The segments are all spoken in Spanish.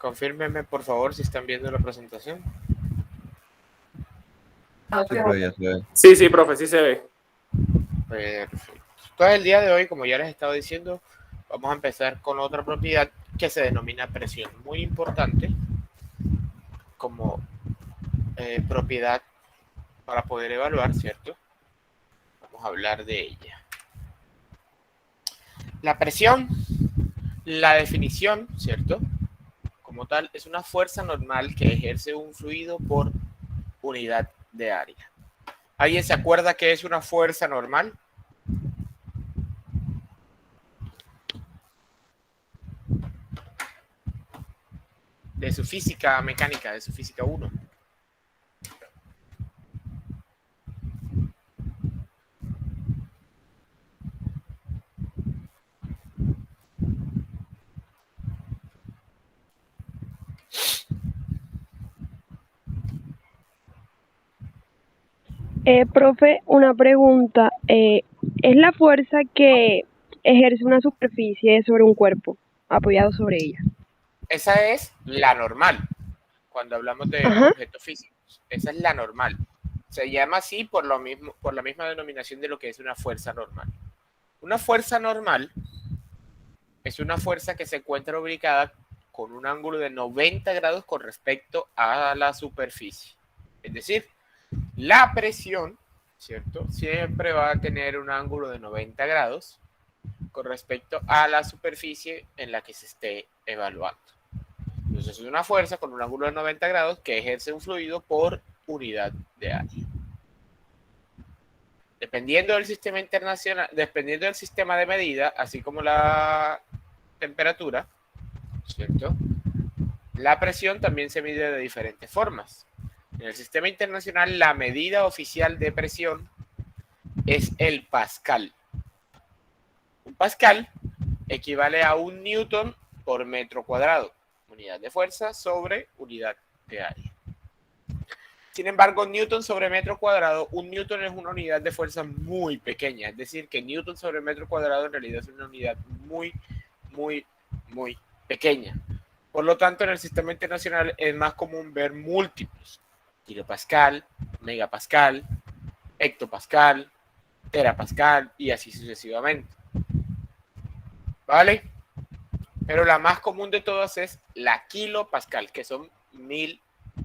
Confírmenme, por favor, si están viendo la presentación. Sí, profe, ya se ve. Sí, profe, sí se ve. Perfecto. Entonces, el día de hoy, como ya les he estado diciendo, vamos a empezar con otra propiedad que se denomina presión. Muy importante como propiedad para poder evaluar, ¿cierto? Vamos a hablar de ella. La presión, la definición, ¿cierto? Como tal, es una fuerza normal que ejerce un fluido por unidad de área. ¿Alguien se acuerda qué es una fuerza normal? De su física mecánica, de su física 1. Profe, una pregunta. ¿Es la fuerza que ejerce una superficie sobre un cuerpo apoyado sobre ella? Esa es la normal. Cuando hablamos de objetos físicos, esa es la normal. Se llama así por lo mismo, por la misma denominación de lo que es una fuerza normal. Una fuerza normal es una fuerza que se encuentra ubicada con un ángulo de 90 grados con respecto a la superficie. Es decir, la presión, ¿cierto? Siempre va a tener un ángulo de 90 grados con respecto a la superficie en la que se esté evaluando. Entonces es una fuerza con un ángulo de 90 grados que ejerce un fluido por unidad de área. Dependiendo del sistema internacional, dependiendo del sistema de medida, así como la temperatura, ¿cierto? La presión también se mide de diferentes formas. En el sistema internacional, la medida oficial de presión es el pascal. Un pascal equivale a 1 newton por metro cuadrado. Unidad de fuerza sobre unidad de área. Sin embargo, newton sobre metro cuadrado, un newton es una unidad de fuerza muy pequeña. Es decir, que newton sobre metro cuadrado en realidad es una unidad muy pequeña. Por lo tanto, en el sistema internacional es más común ver múltiplos. Kilopascal, megapascal, hectopascal, terapascal y así sucesivamente. ¿Vale? Pero la más común de todas es la kilopascal, que son 1000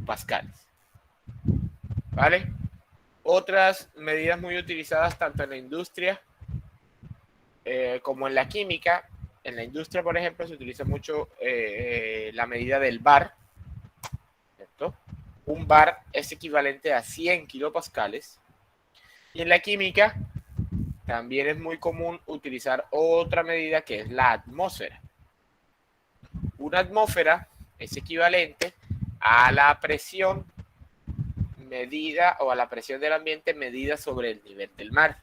pascales. ¿Vale? Otras medidas muy utilizadas tanto en la industria como en la química. En la industria, por ejemplo, se utiliza mucho la medida del bar, ¿cierto? Un bar es equivalente a 100 kilopascales. Y en la química también es muy común utilizar otra medida que es la atmósfera. Una atmósfera es equivalente a la presión medida o a la presión del ambiente medida sobre el nivel del mar,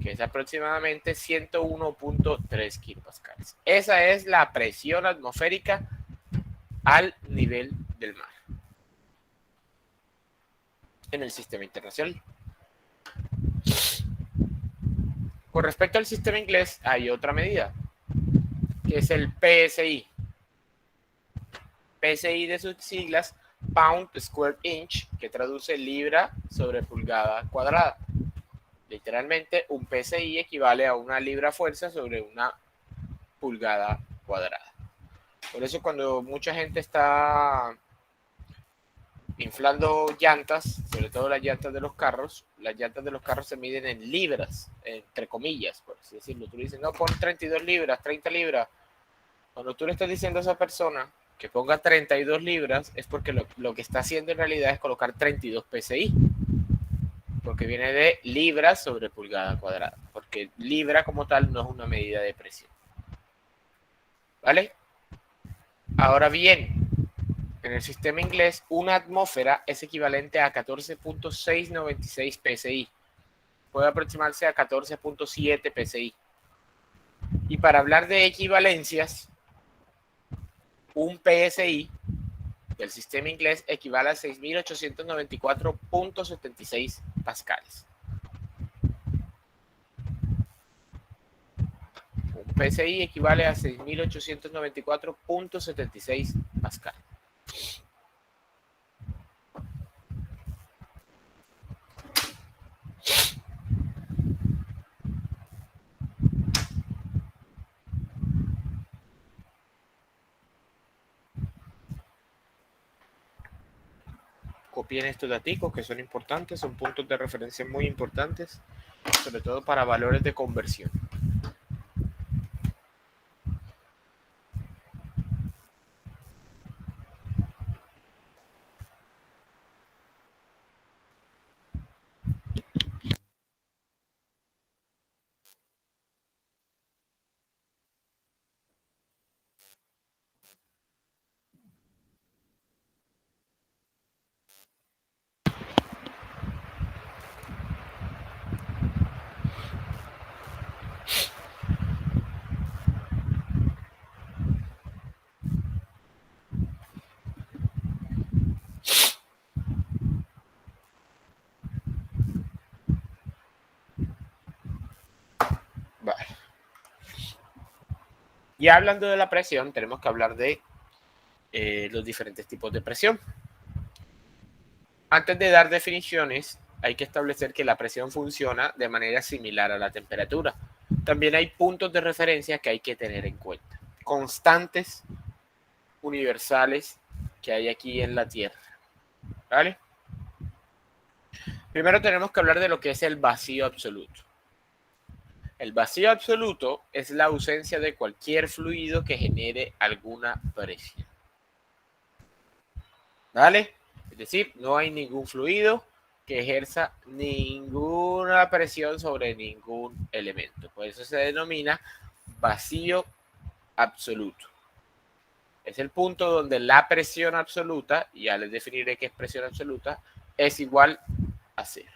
que es aproximadamente 101.3 kilopascales. Esa es la presión atmosférica al nivel del mar en el sistema internacional. Con respecto al sistema inglés, hay otra medida, que es el PSI. PSI de sus siglas, Pound Square Inch, que traduce libra sobre pulgada cuadrada. Literalmente, un PSI equivale a una libra fuerza sobre una pulgada cuadrada. Por eso cuando mucha gente está inflando llantas, sobre todo las llantas de los carros se miden en libras, entre comillas, por así decirlo. Tú le dices, no, pon 32 libras, 30 libras. Cuando tú le estás diciendo a esa persona que ponga 32 libras, es porque lo que está haciendo en realidad es colocar 32 PSI. Porque viene de libras sobre pulgada cuadrada. Porque libra como tal no es una medida de presión. ¿Vale? Ahora bien, en el sistema inglés, una atmósfera es equivalente a 14.696 PSI. Puede aproximarse a 14.7 PSI. Y para hablar de equivalencias, un PSI del sistema inglés equivale a 6.894.76 pascales. Un PSI equivale a 6.894.76 pascal. Copien estos datos que son importantes, son puntos de referencia muy importantes, sobre todo para valores de conversión. Vale. Y hablando de la presión, tenemos que hablar de los diferentes tipos de presión. Antes de dar definiciones, hay que establecer que la presión funciona de manera similar a la temperatura. También hay puntos de referencia que hay que tener en cuenta. Constantes universales que hay aquí en la Tierra. ¿Vale? Primero tenemos que hablar de lo que es el vacío absoluto. El vacío absoluto es la ausencia de cualquier fluido que genere alguna presión. ¿Vale? Es decir, no hay ningún fluido que ejerza ninguna presión sobre ningún elemento. Por eso se denomina vacío absoluto. Es el punto donde la presión absoluta, y ya les definiré qué es presión absoluta, es igual a cero.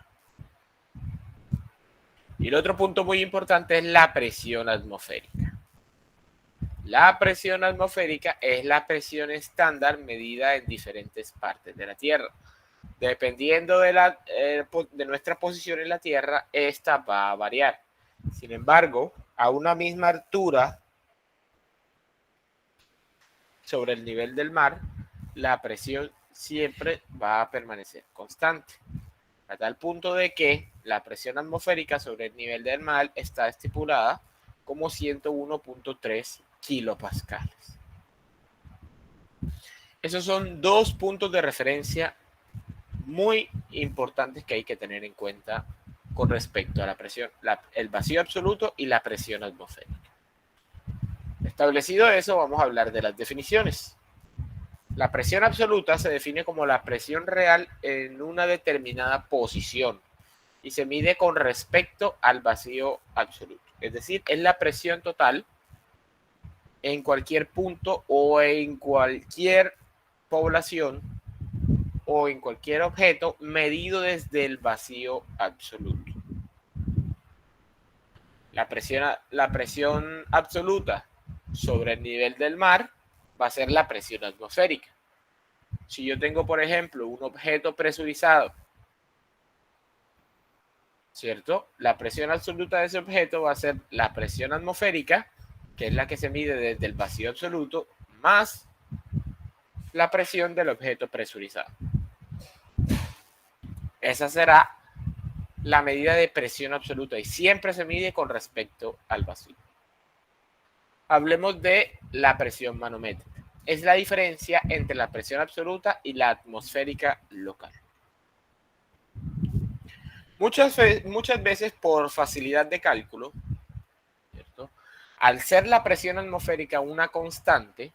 Y el otro punto muy importante es la presión atmosférica. La presión atmosférica es la presión estándar medida en diferentes partes de la Tierra. Dependiendo de nuestra posición en la Tierra, esta va a variar. Sin embargo, a una misma altura sobre el nivel del mar, la presión siempre va a permanecer constante. A tal punto de que la presión atmosférica sobre el nivel del mar está estipulada como 101.3 kilopascales. Esos son dos puntos de referencia muy importantes que hay que tener en cuenta con respecto a la presión, el vacío absoluto y la presión atmosférica. Establecido eso, vamos a hablar de las definiciones. La presión absoluta se define como la presión real en una determinada posición y se mide con respecto al vacío absoluto. Es decir, es la presión total en cualquier punto o en cualquier población o en cualquier objeto medido desde el vacío absoluto. La presión absoluta sobre el nivel del mar va a ser la presión atmosférica. Si yo tengo, por ejemplo, un objeto presurizado, ¿cierto? La presión absoluta de ese objeto va a ser la presión atmosférica, que es la que se mide desde el vacío absoluto, más la presión del objeto presurizado. Esa será la medida de presión absoluta y siempre se mide con respecto al vacío. Hablemos de la presión manométrica. Es la diferencia entre la presión absoluta y la atmosférica local. Muchas veces por facilidad de cálculo, ¿cierto? Al ser la presión atmosférica una constante,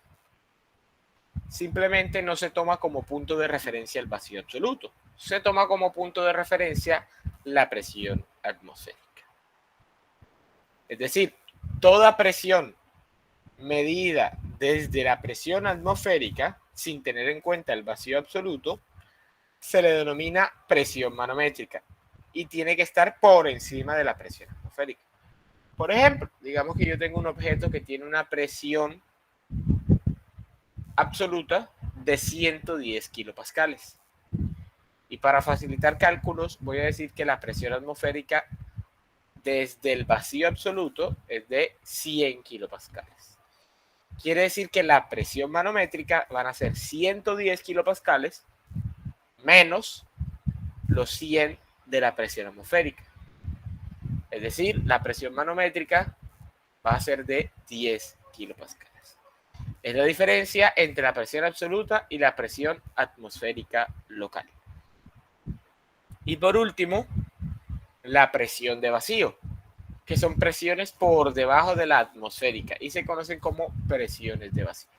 simplemente no se toma como punto de referencia el vacío absoluto. Se toma como punto de referencia la presión atmosférica. Es decir, toda presión medida desde la presión atmosférica, sin tener en cuenta el vacío absoluto, se le denomina presión manométrica y tiene que estar por encima de la presión atmosférica. Por ejemplo, digamos que yo tengo un objeto que tiene una presión absoluta de 110 kilopascales. Y para facilitar cálculos, voy a decir que la presión atmosférica desde el vacío absoluto es de 100 kilopascales. Quiere decir que la presión manométrica van a ser 110 kilopascales menos los 100 de la presión atmosférica. Es decir, la presión manométrica va a ser de 10 kilopascales. Es la diferencia entre la presión absoluta y la presión atmosférica local. Y por último, la presión de vacío, que son presiones por debajo de la atmosférica y se conocen como presiones de vacío.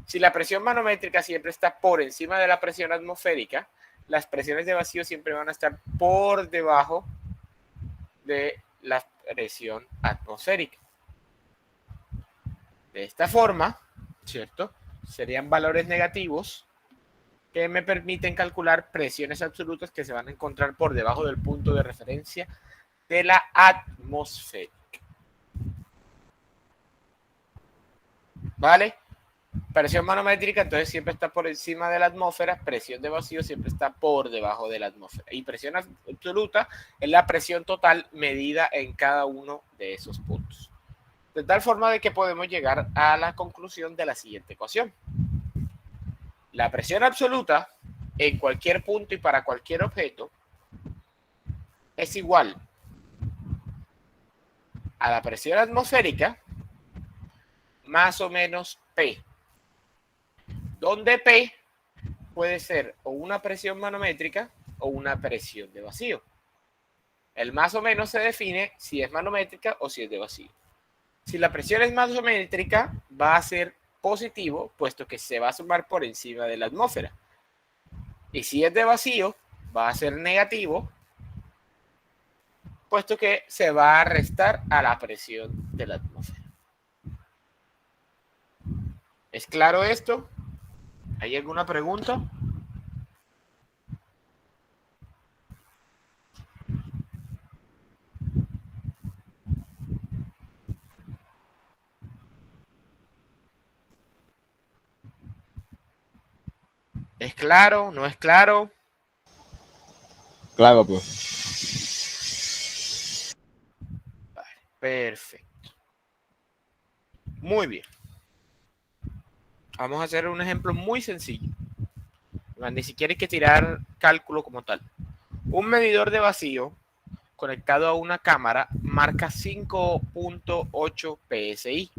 Si la presión manométrica siempre está por encima de la presión atmosférica, las presiones de vacío siempre van a estar por debajo de la presión atmosférica. De esta forma, ¿cierto? Serían valores negativos que me permiten calcular presiones absolutas que se van a encontrar por debajo del punto de referencia de la atmosférica. ¿Vale? Presión manométrica entonces siempre está por encima de la atmósfera, presión de vacío siempre está por debajo de la atmósfera. Y presión absoluta es la presión total medida en cada uno de esos puntos. De tal forma de que podemos llegar a la conclusión de la siguiente ecuación. La presión absoluta en cualquier punto y para cualquier objeto es igual a la presión atmosférica más o menos P, donde P puede ser o una presión manométrica o una presión de vacío. El más o menos se define si es manométrica o si es de vacío. Si la presión es manométrica, va a ser positivo, puesto que se va a sumar por encima de la atmósfera. Y si es de vacío, va a ser negativo, puesto que se va a restar a la presión de la atmósfera. ¿Es claro esto? ¿Hay alguna pregunta? ¿Es claro? ¿No es claro? Claro, pues. Vale, perfecto. Muy bien. Vamos a hacer un ejemplo muy sencillo. Ni siquiera hay que tirar cálculo como tal. Un medidor de vacío conectado a una cámara marca 5.8 PSI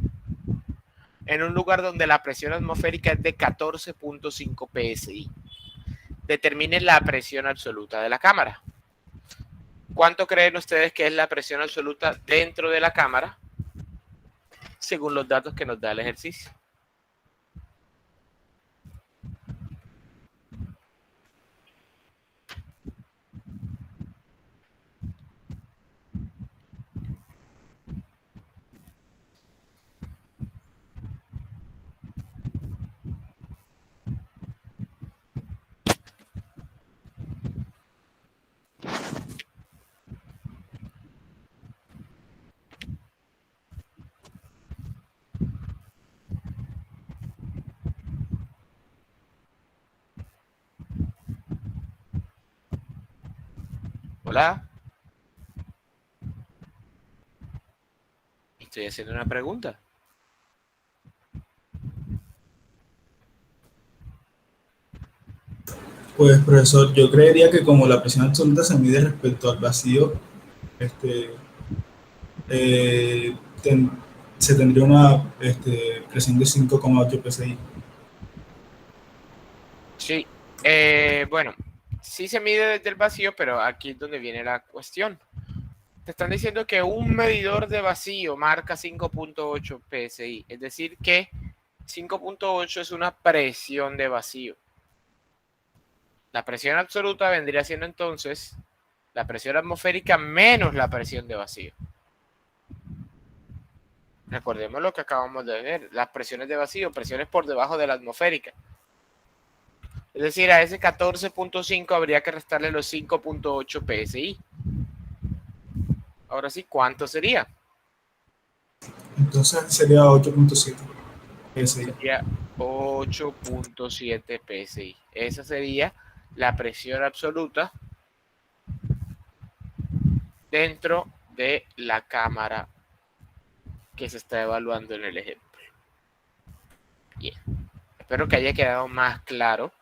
en un lugar donde la presión atmosférica es de 14.5 PSI. Determinen la presión absoluta de la cámara. ¿Cuánto creen ustedes que es la presión absoluta dentro de la cámara según los datos que nos da el ejercicio? Hola. Estoy haciendo una pregunta. Pues profesor, yo creería que como la presión absoluta se mide respecto al vacío, eh, ten- se tendría una presión de 5,8 psi. Sí. Bueno, sí se mide desde el vacío, pero aquí es donde viene la cuestión. Te están diciendo que un medidor de vacío marca 5.8 PSI, es decir que 5.8 es una presión de vacío. La presión absoluta vendría siendo entonces la presión atmosférica menos la presión de vacío. Recordemos lo que acabamos de ver, las presiones de vacío, presiones por debajo de la atmosférica. Es decir, a ese 14.5 habría que restarle los 5.8 PSI. Ahora sí, ¿cuánto sería? Entonces sería 8,7 psi. Sería 8.7 PSI. Esa sería la presión absoluta dentro de la cámara que se está evaluando en el ejemplo. Bien. Espero que haya quedado más claro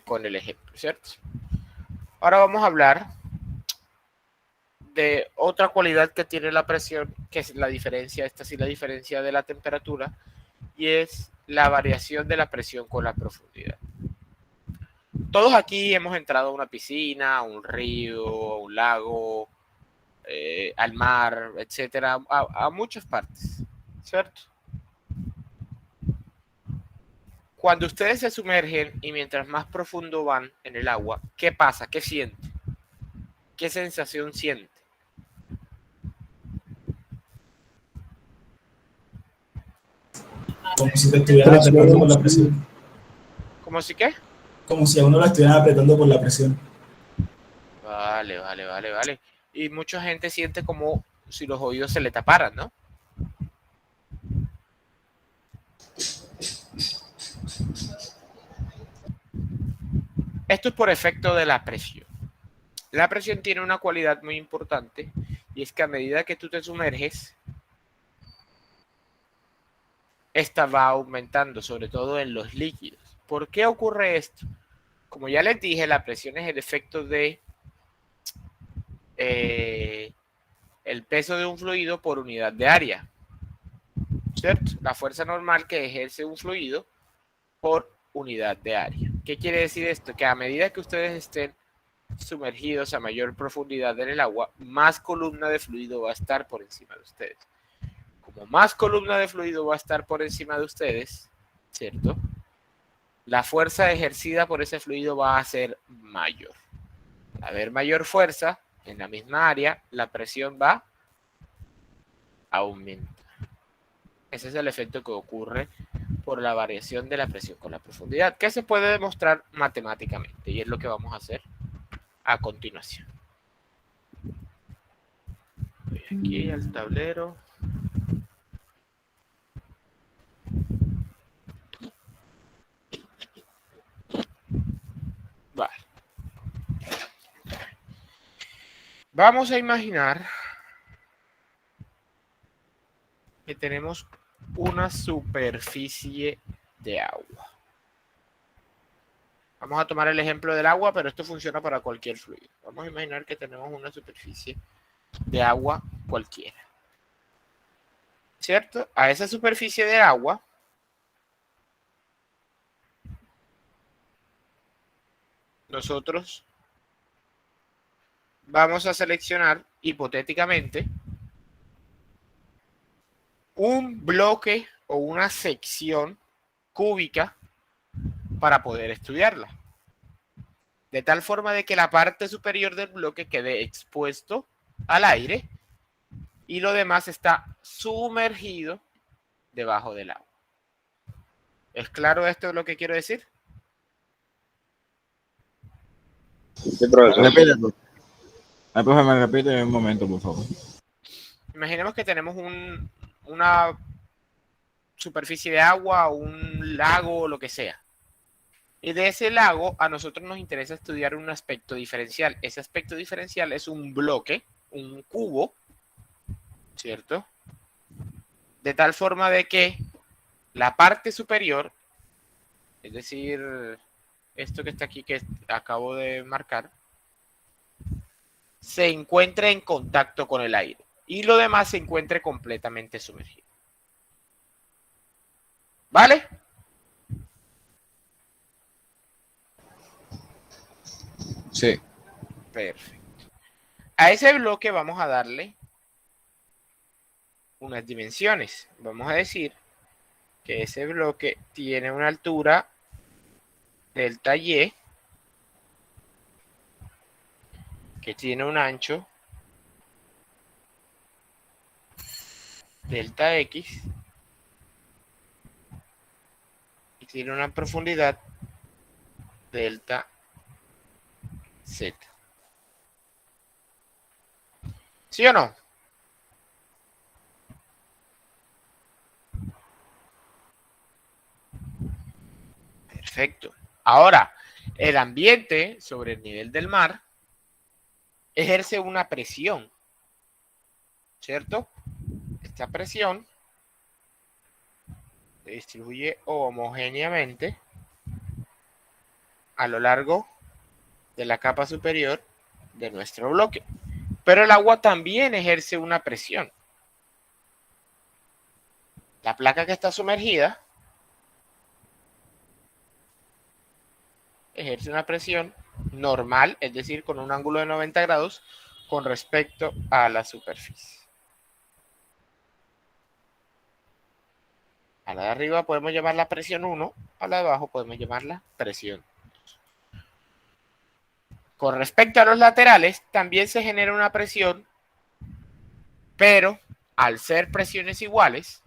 con el ejemplo, ¿cierto? Ahora vamos a hablar de otra cualidad que tiene la presión, que es la diferencia, esta sí la diferencia de la temperatura, y es la variación de la presión con la profundidad. Todos aquí hemos entrado a una piscina, a un río, a un lago, al mar, etcétera, a muchas partes, ¿cierto? Cuando ustedes se sumergen y mientras más profundo van en el agua, ¿qué pasa? ¿Qué sienten? ¿Qué sensación sienten? Como si te estuvieran apretando por la presión. ¿Cómo si qué? Como si a uno la estuvieran apretando por la presión. Vale. Y mucha gente siente como si los oídos se le taparan, ¿no? Esto es por efecto de la presión. La presión tiene una cualidad muy importante y es que a medida que tú te sumerges, esta va aumentando, sobre todo en los líquidos. ¿Por qué ocurre esto? Como ya les dije, la presión es el efecto de el peso de un fluido por unidad de área, ¿cierto? La fuerza normal que ejerce un fluido por unidad de área. ¿Qué quiere decir esto? Que a medida que ustedes estén sumergidos a mayor profundidad en el agua, más columna de fluido va a estar por encima de ustedes. Como más columna de fluido va a estar por encima de ustedes, ¿cierto? La fuerza ejercida por ese fluido va a ser mayor. Al haber mayor fuerza en la misma área, la presión va a aumentar. Ese es el efecto que ocurre por la variación de la presión con la profundidad, que se puede demostrar matemáticamente, y es lo que vamos a hacer a continuación. Voy aquí al tablero. Vale. Vamos a imaginar que tenemos una superficie de agua. Vamos a tomar el ejemplo del agua, pero esto funciona para cualquier fluido. Vamos a imaginar que tenemos una superficie de agua cualquiera, ¿cierto? A esa superficie de agua nosotros vamos a seleccionar hipotéticamente un bloque o una sección cúbica para poder estudiarla. De tal forma de que la parte superior del bloque quede expuesto al aire y lo demás está sumergido debajo del agua. ¿Es claro esto lo que quiero decir? Sí, profesor. Repítelo. Profe, me repite un momento, por favor. Imaginemos que tenemos una superficie de agua, un lago o lo que sea. Y de ese lago a nosotros nos interesa estudiar un aspecto diferencial. Ese aspecto diferencial es un bloque, un cubo, ¿cierto? De tal forma de que la parte superior, es decir, esto que está aquí que acabo de marcar, se encuentre en contacto con el aire y lo demás se encuentre completamente sumergido. ¿Vale? Sí. Perfecto. A ese bloque vamos a darle unas dimensiones. Vamos a decir que ese bloque tiene una altura delta Y, que tiene un ancho delta X y tiene una profundidad delta Z. ¿Sí o no? Perfecto. Ahora, el ambiente sobre el nivel del mar ejerce una presión. ¿cierto? Esta presión se distribuye homogéneamente a lo largo de la capa superior de nuestro bloque. Pero el agua también ejerce una presión. La placa que está sumergida ejerce una presión normal, es decir, con un ángulo de 90 grados con respecto a la superficie. A la de arriba podemos llamarla presión 1, a la de abajo podemos llamarla presión 2. Con respecto a los laterales, también se genera una presión, pero al ser presiones iguales,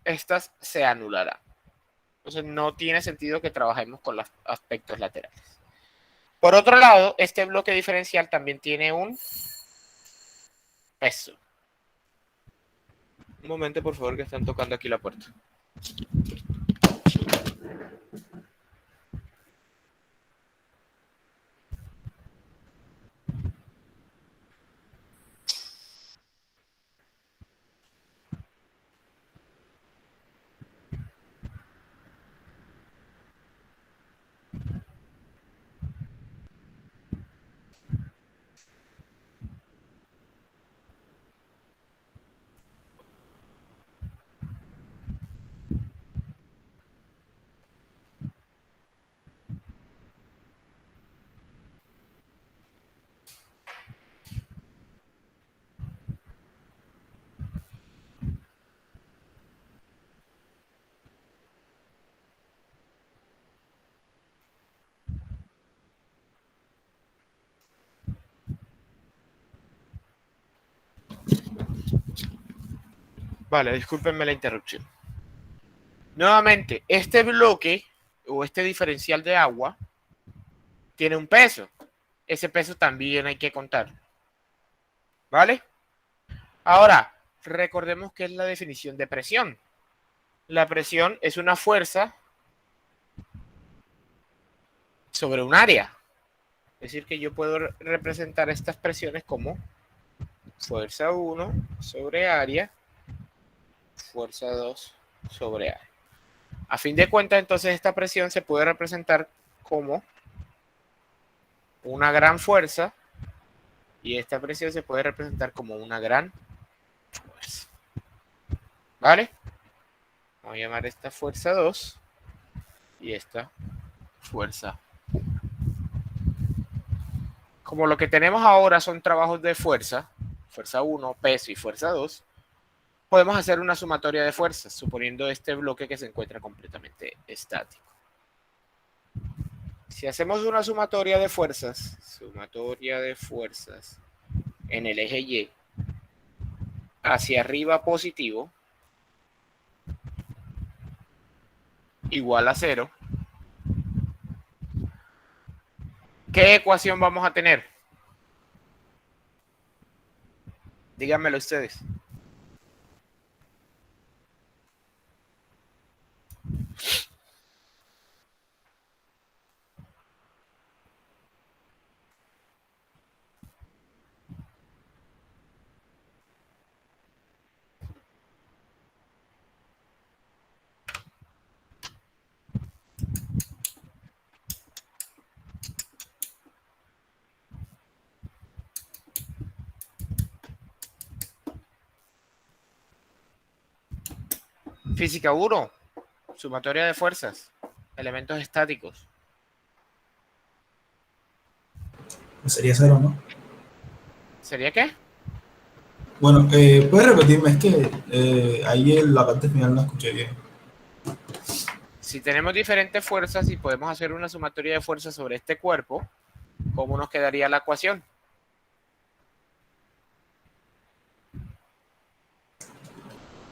estas se anularán. Entonces no tiene sentido que trabajemos con los aspectos laterales. Por otro lado, este bloque diferencial también tiene un peso. Un momento, por favor, que están tocando aquí la puerta. Vale, discúlpenme la interrupción. Nuevamente, este bloque o este diferencial de agua tiene un peso. Ese peso también hay que contar. ¿Vale? Ahora, recordemos qué es la definición de presión. La presión es una fuerza sobre un área. Es decir, que yo puedo representar estas presiones como fuerza 1 sobre área, fuerza 2 sobre área. A fin de cuentas, entonces, esta presión se puede representar como una gran fuerza y esta presión se puede representar como una gran fuerza. ¿Vale? Vamos a llamar esta fuerza 2 y esta fuerza 1. Como lo que tenemos ahora son trabajos de fuerza 1, peso y fuerza 2, podemos hacer una sumatoria de fuerzas, suponiendo este bloque que se encuentra completamente estático. Si hacemos una sumatoria de fuerzas en el eje Y, hacia arriba positivo, igual a 0, ¿qué ecuación vamos a tener? Díganmelo ustedes. Física 1, sumatoria de fuerzas, elementos estáticos. Sería 0, ¿no? ¿Sería qué? Bueno, ¿puedes repetirme? Es que ahí en la parte final no escuché bien. Si tenemos diferentes fuerzas y podemos hacer una sumatoria de fuerzas sobre este cuerpo, ¿cómo nos quedaría la ecuación?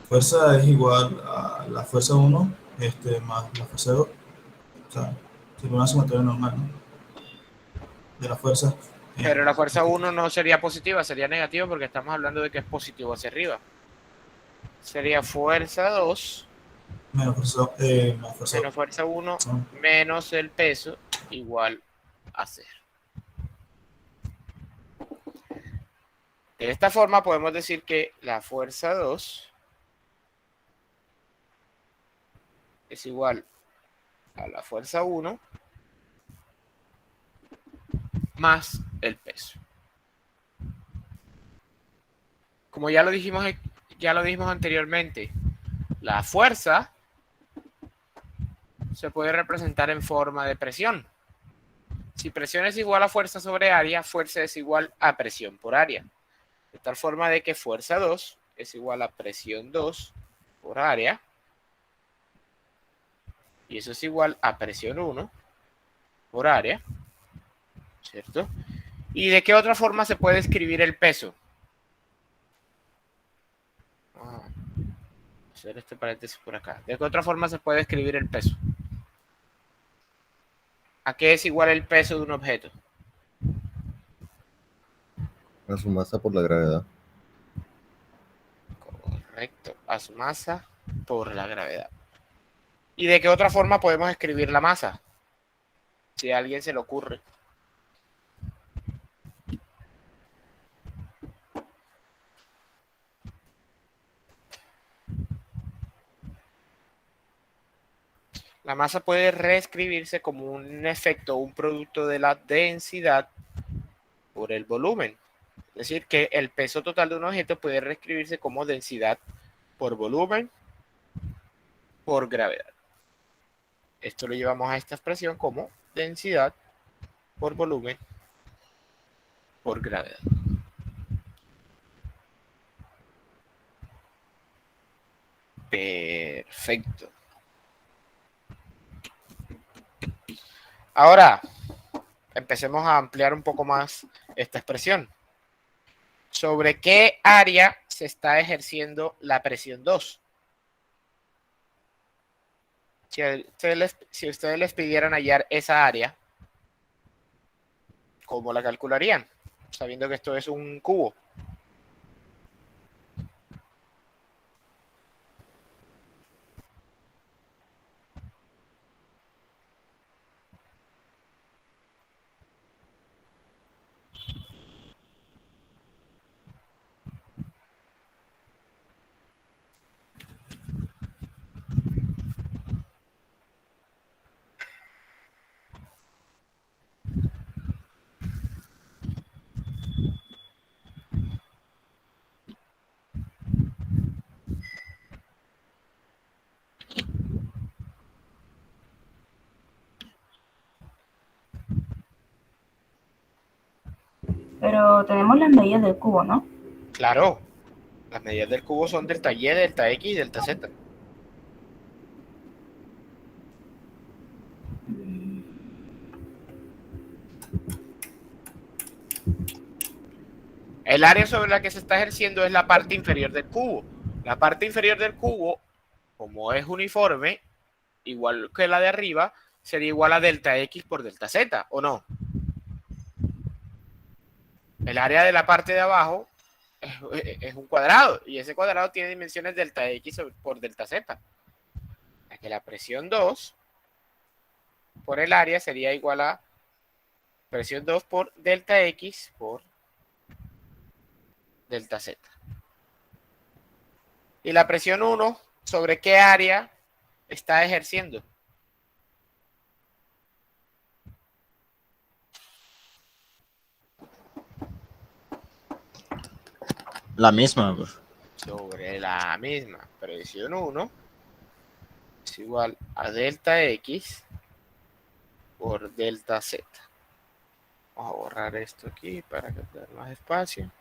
Fuerza es igual a la fuerza 1 más la fuerza 2. O sea, sería una sumatoria normal, ¿no? De la fuerza. Pero la fuerza 1 no sería positiva, sería negativa porque estamos hablando de que es positivo hacia arriba. Sería fuerza 2 menos fuerza 1 menos el peso igual a 0. De esta forma podemos decir que la fuerza 2 es igual a la fuerza 1 más el peso. Como ya lo dijimos anteriormente, la fuerza se puede representar en forma de presión. Si presión es igual a fuerza sobre área, fuerza es igual a presión por área. De tal forma de que fuerza 2 es igual a presión 2 por área. Y eso es igual a presión 1 por área. ¿Cierto? ¿Y de qué otra forma se puede escribir el peso? Hacer este paréntesis por acá. ¿De qué otra forma se puede escribir el peso? ¿A qué es igual el peso de un objeto? A su masa por la gravedad. Correcto, a su masa por la gravedad. ¿Y de qué otra forma podemos escribir la masa? Si a alguien se le ocurre. La masa puede reescribirse como un efecto, un producto de la densidad por el volumen. Es decir, que el peso total de un objeto puede reescribirse como densidad por volumen por gravedad. Esto lo llevamos a esta expresión como densidad por volumen por gravedad. Perfecto. Ahora, empecemos a ampliar un poco más esta expresión. ¿Sobre qué área se está ejerciendo la presión 2? Si ustedes les pidieran hallar esa área, ¿cómo la calcularían? Sabiendo que esto es un cubo. Pero tenemos las medidas del cubo, ¿no? Claro, las medidas del cubo son delta Y, delta X y delta Z. El área sobre la que se está ejerciendo es la parte inferior del cubo. La parte inferior del cubo, como es uniforme, igual que la de arriba, sería igual a delta X por delta Z, ¿o no? El área de la parte de abajo es un cuadrado, y ese cuadrado tiene dimensiones delta X por delta Z. Que la presión 2 por el área sería igual a presión 2 por delta X por delta Z. Y la presión 1, ¿sobre qué área está ejerciendo? La misma, pues. Sobre la misma. Presión 1 es igual a delta X por delta Z. Vamos a borrar esto aquí para que tenga más espacio.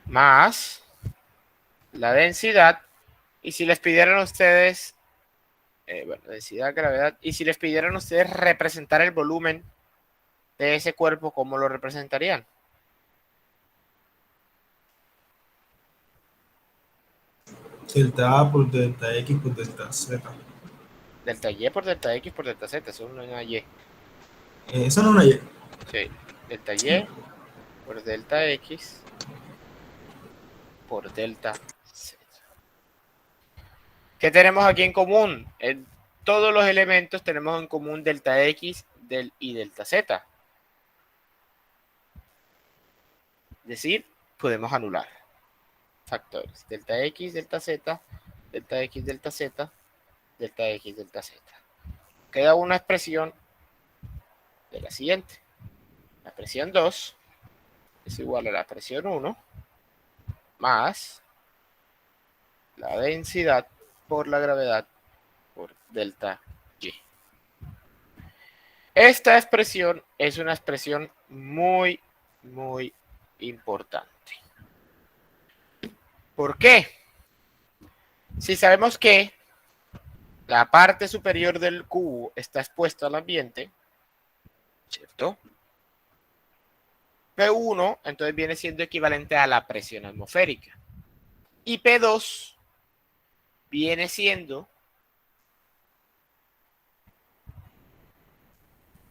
Más la densidad. Y si les pidieran a ustedes, densidad, gravedad, y si les pidieran a ustedes representar el volumen de ese cuerpo, ¿cómo lo representarían? Delta A por delta X por delta Z. Delta Y por delta X por delta Z, eso no es una Y. Eso no es una Y. Sí, delta Y por delta X por delta Z. ¿Qué tenemos aquí en común? En todos los elementos tenemos en común delta X y delta Z. Es decir, podemos anular factores. Delta X, delta Z, delta X, delta Z, delta X, delta Z. Queda una expresión de la siguiente. La presión 2 es igual a la presión 1 más la densidad por la gravedad por delta Y. Esta expresión es una expresión muy, muy importante. ¿Por qué? Si sabemos que la parte superior del cubo está expuesta al ambiente, ¿cierto? P1 entonces viene siendo equivalente a la presión atmosférica. Y P2 viene siendo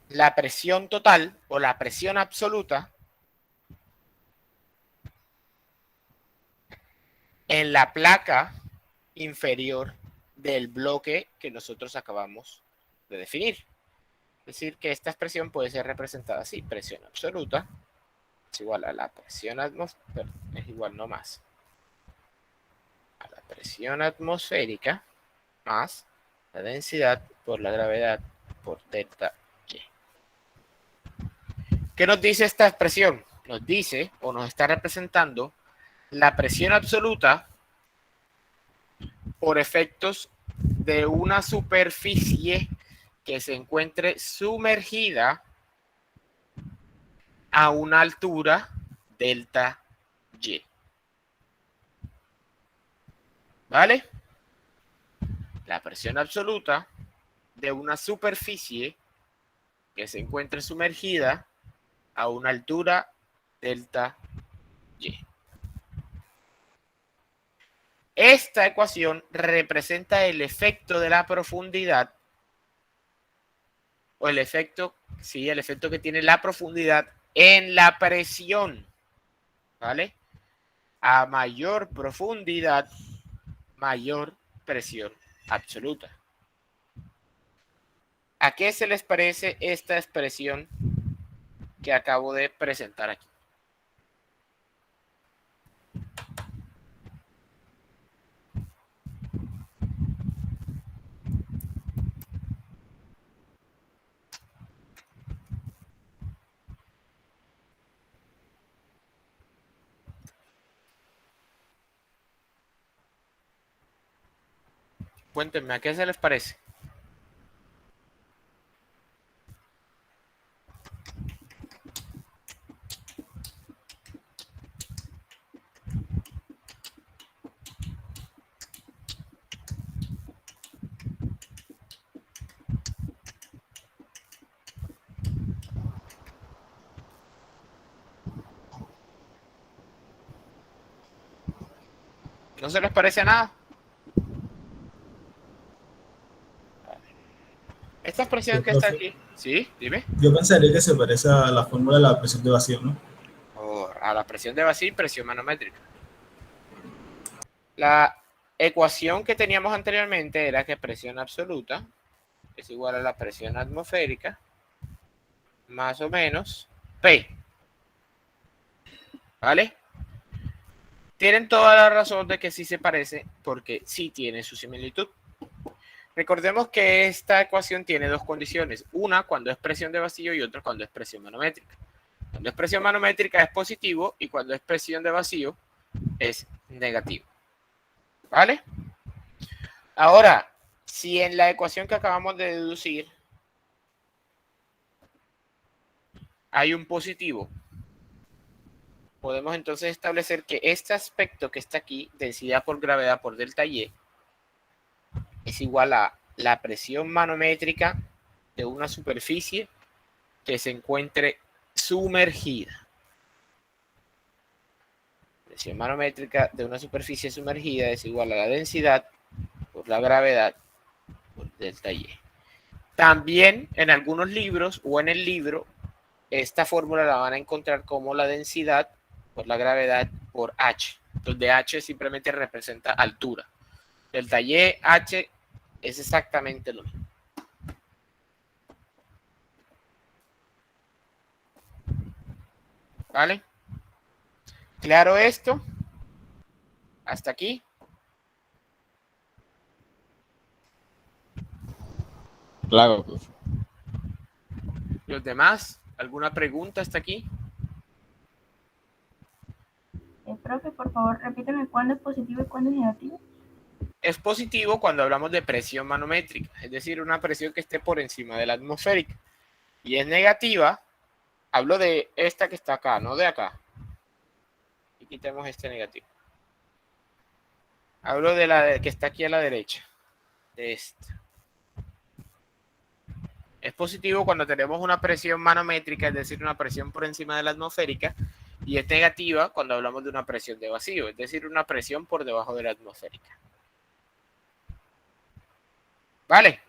la presión total o la presión absoluta en la placa inferior del bloque que nosotros acabamos de definir. Es decir, que esta expresión puede ser representada así: presión absoluta es igual a la presión atmosférica, es igual no más, a la presión atmosférica más la densidad por la gravedad por delta Y. ¿Qué nos dice esta expresión? Nos dice o nos está representando la presión absoluta por efectos de una superficie que se encuentre sumergida a una altura delta Y. ¿Vale? La presión absoluta de una superficie que se encuentre sumergida a una altura delta Y. Esta ecuación representa el efecto de la profundidad, o el efecto, sí, el efecto que tiene la profundidad en la presión, ¿vale? A mayor profundidad, mayor presión absoluta. ¿A qué se les parece esta expresión que acabo de presentar aquí? Cuéntenme, ¿a qué se les parece? ¿No se les parece nada? Esta expresión Sí, que está profe. aquí, ¿sí? Dime. Yo pensaría que se parece a la fórmula de la presión de vacío, ¿no? A la presión de vacío y presión manométrica. La ecuación que teníamos anteriormente era que presión absoluta es igual a la presión atmosférica más o menos P. ¿Vale? Tienen toda la razón de que sí se parece, porque sí tiene su similitud. Recordemos que esta ecuación tiene dos condiciones. Una cuando es presión de vacío y otra cuando es presión manométrica. Cuando es presión manométrica es positivo y cuando es presión de vacío es negativo. ¿Vale? Ahora, si en la ecuación que acabamos de deducir hay un positivo, podemos entonces establecer que este aspecto que está aquí, densidad por gravedad por delta Y, es igual a la presión manométrica de una superficie que se encuentre sumergida. Presión manométrica de una superficie sumergida es igual a la densidad por la gravedad por delta Y. También en algunos libros o en el libro, esta fórmula la van a encontrar como la densidad por la gravedad por H, donde H simplemente representa altura. Delta Y, H es exactamente lo mismo. ¿Vale? ¿Claro esto? ¿Hasta aquí? Claro, profe. ¿Los demás? ¿Alguna pregunta hasta aquí? Profe, por favor, repíteme cuándo es positivo y cuándo es negativo. Es positivo cuando hablamos de presión manométrica, es decir, una presión que esté por encima de la atmosférica. Y es negativa, hablo de esta que está acá, no de acá. Y quitemos este negativo. Hablo de la que está aquí a la derecha, de esta. Es positivo cuando tenemos una presión manométrica, es decir, una presión por encima de la atmosférica, y es negativa cuando hablamos de una presión de vacío, es decir, una presión por debajo de la atmosférica. ¿Vale?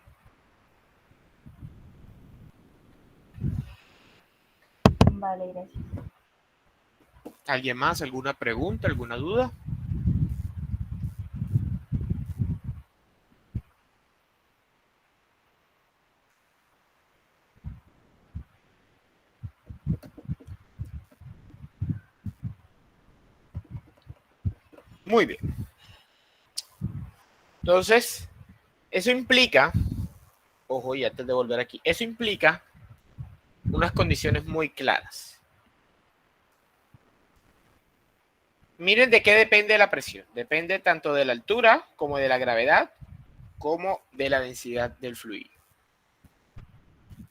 Vale, gracias. ¿Alguien más? ¿Alguna pregunta? ¿Alguna duda? Muy bien. Entonces, eso implica, ojo, y antes de volver aquí, eso implica unas condiciones muy claras. Miren de qué depende la presión. Depende tanto de la altura como de la gravedad, como de la densidad del fluido.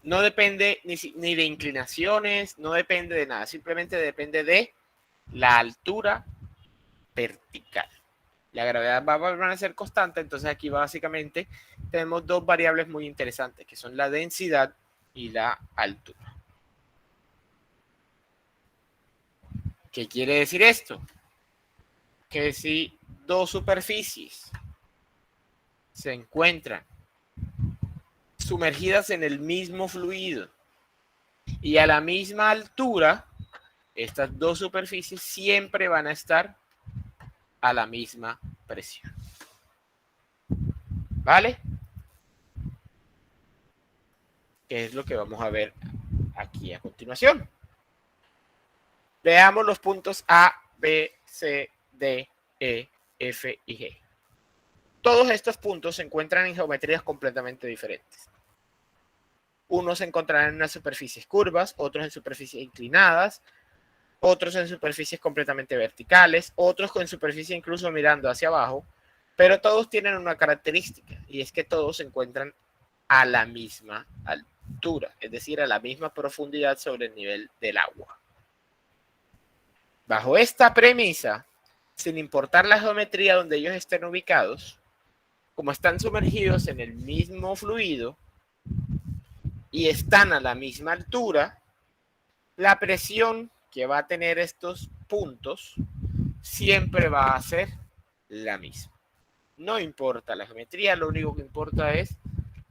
No depende ni de inclinaciones, no depende de nada, simplemente depende de la altura vertical. La gravedad va a permanecer constante, entonces aquí básicamente tenemos dos variables muy interesantes, que son la densidad y la altura. ¿Qué quiere decir esto? Que si dos superficies se encuentran sumergidas en el mismo fluido y a la misma altura, estas dos superficies siempre van a estar a la misma presión. ¿Vale? Que es lo que vamos a ver aquí a continuación. Veamos los puntos A, B, C, D, E, F y G. Todos estos puntos se encuentran en geometrías completamente diferentes. Unos se encontrarán en unas superficies curvas, otros en superficies inclinadas, otros en superficies completamente verticales, otros con superficie incluso mirando hacia abajo, pero todos tienen una característica, y es que todos se encuentran a la misma altura, es decir, a la misma profundidad sobre el nivel del agua. Bajo esta premisa, sin importar la geometría donde ellos estén ubicados, como están sumergidos en el mismo fluido y están a la misma altura, la presión que va a tener estos puntos siempre va a ser la misma. No importa la geometría, lo único que importa es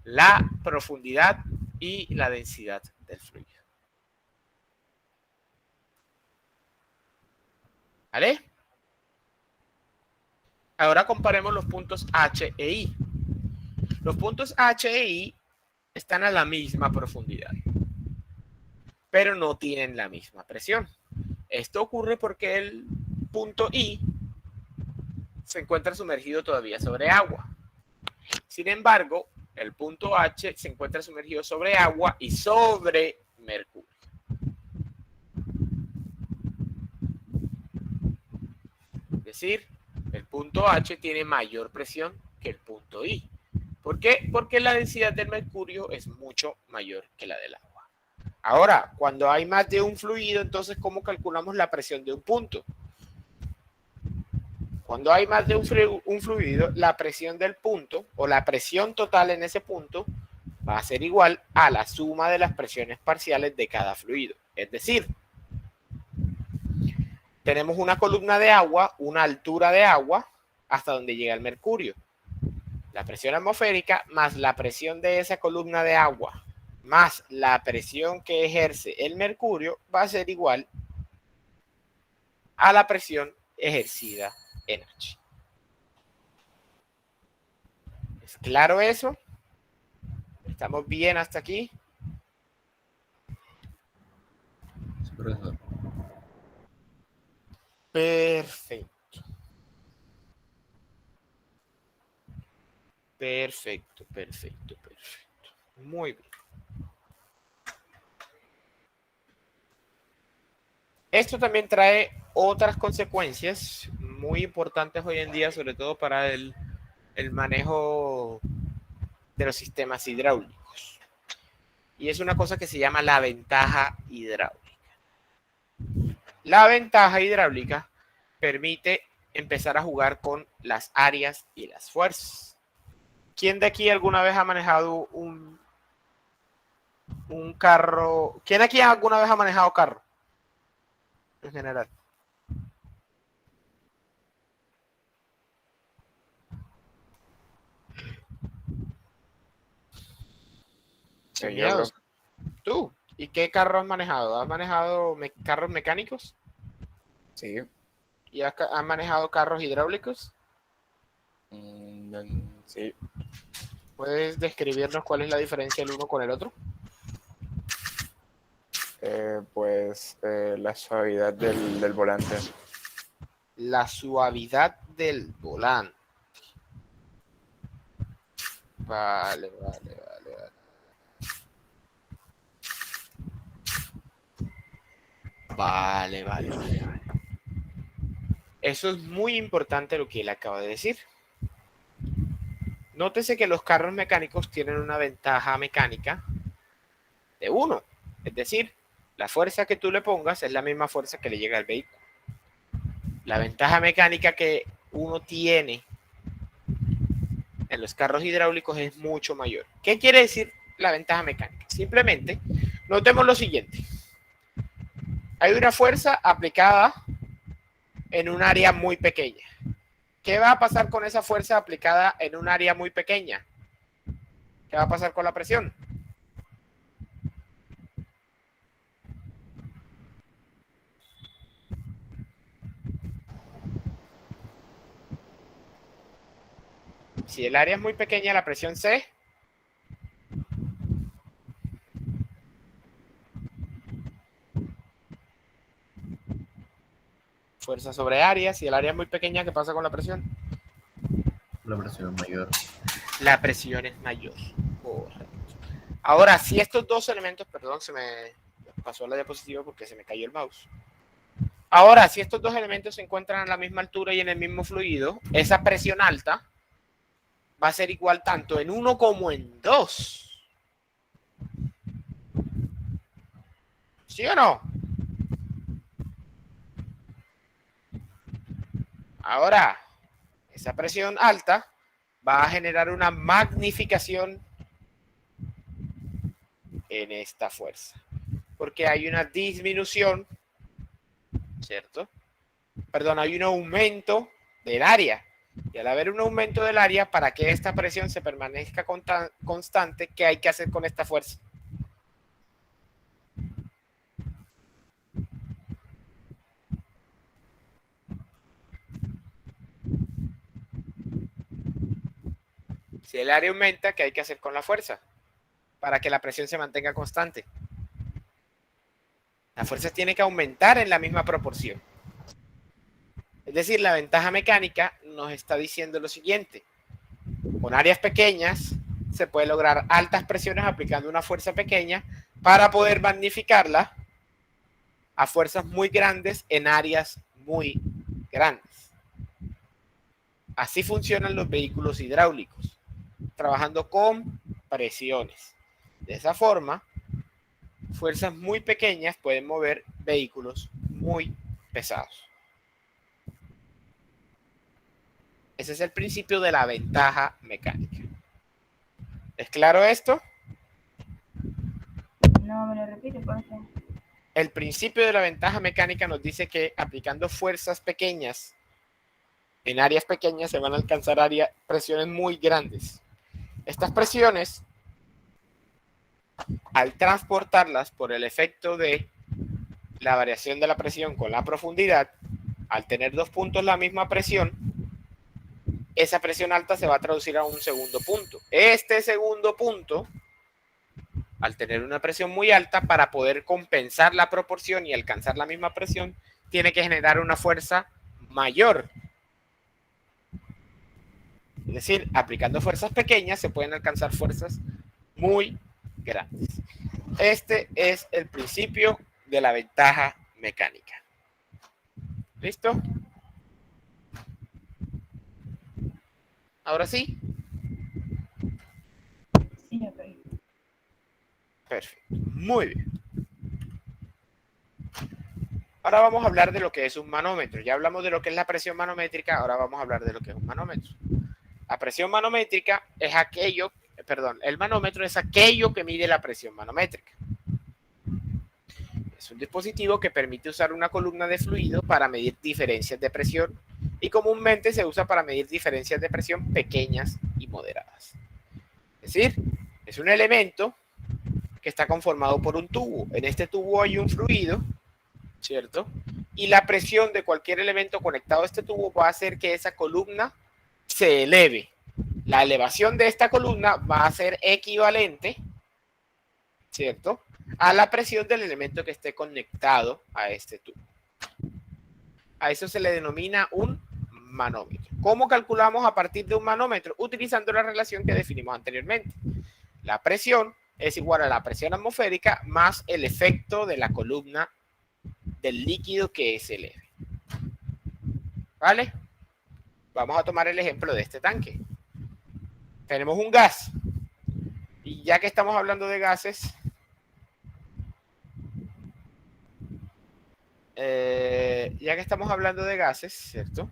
la profundidad y la densidad del fluido. ¿Vale? Ahora comparemos los puntos H e I. Los puntos H e I están a la misma profundidad, pero no tienen la misma presión. Esto ocurre porque el punto I se encuentra sumergido todavía sobre agua. Sin embargo, el punto H se encuentra sumergido sobre agua y sobre mercurio. Es decir, el punto H tiene mayor presión que el punto I. ¿Por qué? Porque la densidad del mercurio es mucho mayor que la del agua. Ahora, cuando hay más de un fluido, entonces, ¿cómo calculamos la presión de un punto? Cuando hay más de un fluido, la presión del punto o la presión total en ese punto va a ser igual a la suma de las presiones parciales de cada fluido. Es decir, tenemos una columna de agua, una altura de agua, hasta donde llega el mercurio. La presión atmosférica más la presión de esa columna de agua más la presión que ejerce el mercurio va a ser igual a la presión ejercida en H. ¿Es claro eso? ¿Estamos bien hasta aquí? Sí, profesor. Perfecto. Perfecto. Muy bien. Esto también trae otras consecuencias muy importantes hoy en día, sobre todo para el manejo de los sistemas hidráulicos. Y es una cosa que se llama la ventaja hidráulica. La ventaja hidráulica permite empezar a jugar con las áreas y las fuerzas. ¿Quién de aquí alguna vez ha manejado un carro? ¿Quién aquí alguna vez ha manejado carro? En general. Sí, Sin yo creo. miedos. ¿Tú? ¿Y qué carro has manejado? ¿Has manejado carros mecánicos? Sí. ¿Y has manejado carros hidráulicos? Sí. ¿Puedes describirnos cuál es la diferencia el uno con el otro? Pues la suavidad del volante. La suavidad del volante. Vale. Vale. Eso es muy importante lo que él acaba de decir. Nótese que los carros mecánicos tienen una ventaja mecánica de 1. Es decir, la fuerza que tú le pongas es la misma fuerza que le llega al vehículo. La ventaja mecánica que uno tiene en los carros hidráulicos es mucho mayor. ¿Qué quiere decir la ventaja mecánica? Simplemente notemos lo siguiente. Hay una fuerza aplicada en un área muy pequeña. ¿Qué va a pasar con esa fuerza aplicada en un área muy pequeña? ¿Qué va a pasar con la presión? Si el área es muy pequeña, la presión C fuerza sobre área. Si el área es muy pequeña, ¿qué pasa con la presión? La presión mayor. La presión es mayor. Correcto. Ahora, si estos dos elementos, perdón, se me pasó la diapositiva porque se me cayó el mouse. Ahora, si estos dos elementos se encuentran a la misma altura y en el mismo fluido, esa presión alta va a ser igual tanto en uno como en dos. ¿Sí o no? Ahora, esa presión alta va a generar una magnificación en esta fuerza, porque hay una disminución, ¿cierto? Perdón, hay un aumento del área. Y al haber un aumento del área, para que esta presión se permanezca constante, ¿qué hay que hacer con esta fuerza? Si el área aumenta, ¿qué hay que hacer con la fuerza? Para que la presión se mantenga constante. La fuerza tiene que aumentar en la misma proporción. Es decir, la ventaja mecánica nos está diciendo lo siguiente. Con áreas pequeñas se puede lograr altas presiones aplicando una fuerza pequeña para poder magnificarla a fuerzas muy grandes en áreas muy grandes. Así funcionan los vehículos hidráulicos, trabajando con presiones. De esa forma, fuerzas muy pequeñas pueden mover vehículos muy pesados. Ese es el principio de la ventaja mecánica. ¿Es claro esto? No, me lo repite, por favor. El principio de la ventaja mecánica nos dice que aplicando fuerzas pequeñas en áreas pequeñas se van a alcanzar presiones muy grandes. Estas presiones, al transportarlas por el efecto de la variación de la presión con la profundidad, al tener dos puntos la misma presión, esa presión alta se va a traducir a un segundo punto. Este segundo punto, al tener una presión muy alta, para poder compensar la proporción y alcanzar la misma presión, tiene que generar una fuerza mayor. Es decir, aplicando fuerzas pequeñas se pueden alcanzar fuerzas muy grandes. Este es el principio de la ventaja mecánica. ¿Listo? Ahora sí. Sí, ok. Perfecto. Muy bien. Ahora vamos a hablar de lo que es un manómetro. Ya hablamos de lo que es la presión manométrica, ahora vamos a hablar de lo que es un manómetro. La presión manométrica es aquello, el manómetro es aquello que mide la presión manométrica. Es un dispositivo que permite usar una columna de fluido para medir diferencias de presión y comúnmente se usa para medir diferencias de presión pequeñas y moderadas. Es decir, es un elemento que está conformado por un tubo. En este tubo hay un fluido, ¿cierto? Y la presión de cualquier elemento conectado a este tubo va a hacer que esa columna se eleve. La elevación de esta columna va a ser equivalente, ¿cierto?, a la presión del elemento que esté conectado a este tubo. A eso se le denomina un manómetro. ¿Cómo calculamos a partir de un manómetro? Utilizando la relación que definimos anteriormente. La presión es igual a la presión atmosférica más el efecto de la columna del líquido que se eleve. ¿Vale? Vamos a tomar el ejemplo de este tanque. Tenemos un gas. Y ya que estamos hablando de gases, ¿cierto?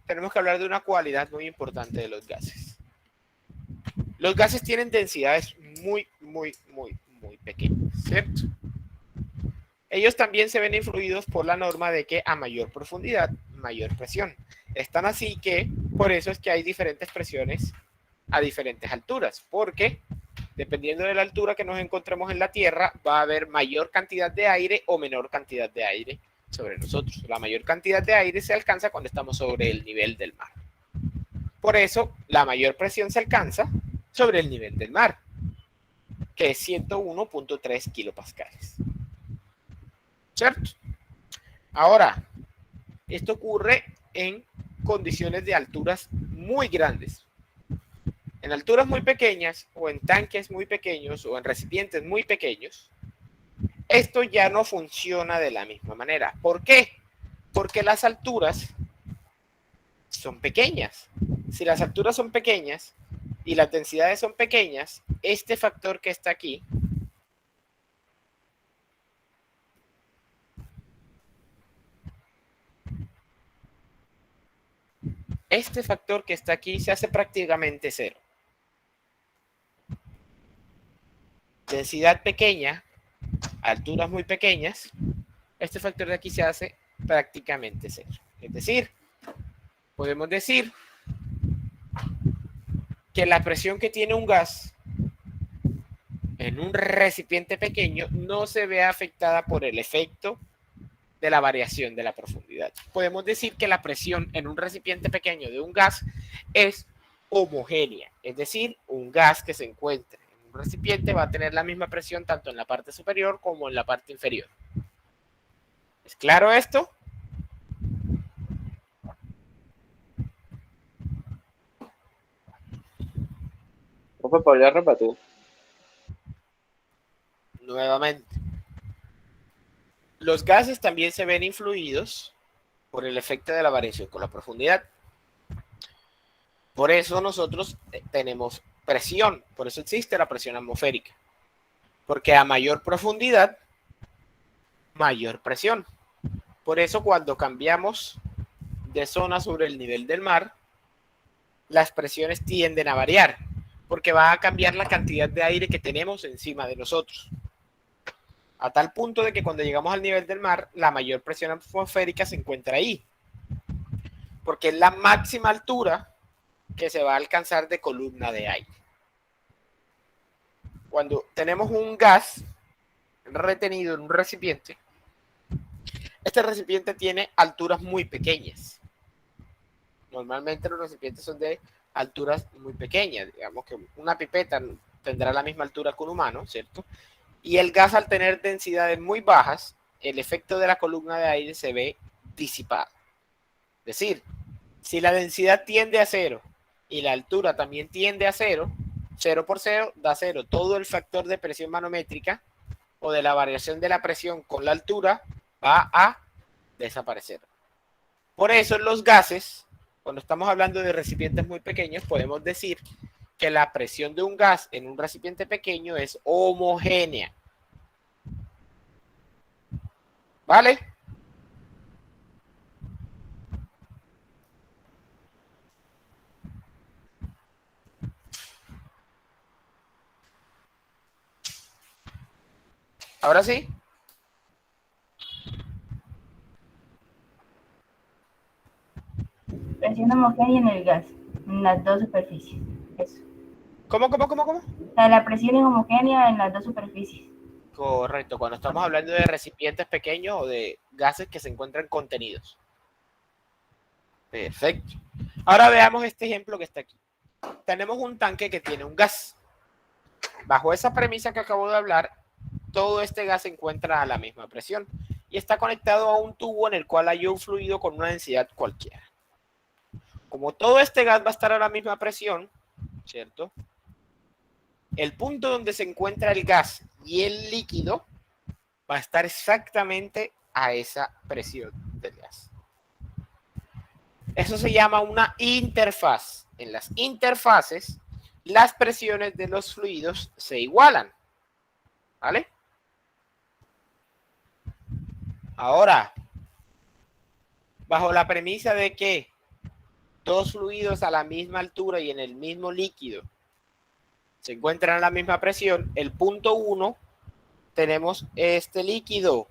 Tenemos que hablar de una cualidad muy importante de los gases. Los gases tienen densidades muy pequeñas, ¿cierto? Ellos también se ven influidos por la norma de que a mayor profundidad, mayor presión. Están así que, por eso es que hay diferentes presiones a diferentes alturas, porque dependiendo de la altura que nos encontremos en la Tierra, va a haber mayor cantidad de aire o menor cantidad de aire sobre nosotros. La mayor cantidad de aire se alcanza cuando estamos sobre el nivel del mar. Por eso, la mayor presión se alcanza sobre el nivel del mar, que es 101.3 kilopascales. ¿Cierto? Ahora, esto ocurre en condiciones de alturas muy grandes. En alturas muy pequeñas, o en tanques muy pequeños, o en recipientes muy pequeños, esto ya no funciona de la misma manera. ¿Por qué? Porque las alturas son pequeñas. Si las alturas son pequeñas y las densidades son pequeñas, este factor que está aquí se hace prácticamente cero. Densidad pequeña, alturas muy pequeñas, este factor de aquí se hace prácticamente cero. Es decir, podemos decir que la presión que tiene un gas en un recipiente pequeño no se ve afectada por el efecto de la variación de la profundidad. Podemos decir que la presión en un recipiente pequeño de un gas es homogénea, es decir, un gas que se encuentre en un recipiente va a tener la misma presión tanto en la parte superior como en la parte inferior. ¿Es claro esto? Profe, ¿podría repetir? Nuevamente. Los gases también se ven influidos por el efecto de la variación con la profundidad. Por eso nosotros tenemos presión, por eso existe la presión atmosférica. Porque a mayor profundidad, mayor presión. Por eso cuando cambiamos de zona sobre el nivel del mar, las presiones tienden a variar, porque va a cambiar la cantidad de aire que tenemos encima de nosotros. A tal punto de que cuando llegamos al nivel del mar, la mayor presión atmosférica se encuentra ahí. Porque es la máxima altura que se va a alcanzar de columna de aire. Cuando tenemos un gas retenido en un recipiente, este recipiente tiene alturas muy pequeñas. Normalmente los recipientes son de alturas muy pequeñas. Digamos que una pipeta tendrá la misma altura que un humano, ¿cierto? Y el gas, al tener densidades muy bajas, el efecto de la columna de aire se ve disipado. Es decir, si la densidad tiende a cero y la altura también tiende a cero, 0 por 0 da 0. Todo el factor de presión manométrica o de la variación de la presión con la altura va a desaparecer. Por eso en los gases, cuando estamos hablando de recipientes muy pequeños, podemos decir que la presión de un gas en un recipiente pequeño es homogénea. ¿Vale? Ahora sí. Presión homogénea en el gas, en las dos superficies. Eso. ¿Cómo? O sea, la presión es homogénea en las dos superficies. Correcto, cuando estamos hablando de recipientes pequeños o de gases que se encuentran contenidos. Perfecto. Ahora veamos este ejemplo que está aquí. Tenemos un tanque que tiene un gas. Bajo esa premisa que acabo de hablar, todo este gas se encuentra a la misma presión y está conectado a un tubo en el cual hay un fluido con una densidad cualquiera. Como todo este gas va a estar a la misma presión, ¿cierto? El punto donde se encuentra el gas y el líquido va a estar exactamente a esa presión del gas. Eso se llama una interfaz. En las interfaces, las presiones de los fluidos se igualan. ¿Vale? Ahora, bajo la premisa de que dos fluidos a la misma altura y en el mismo líquido se encuentran a la misma presión, el punto 1 tenemos este líquido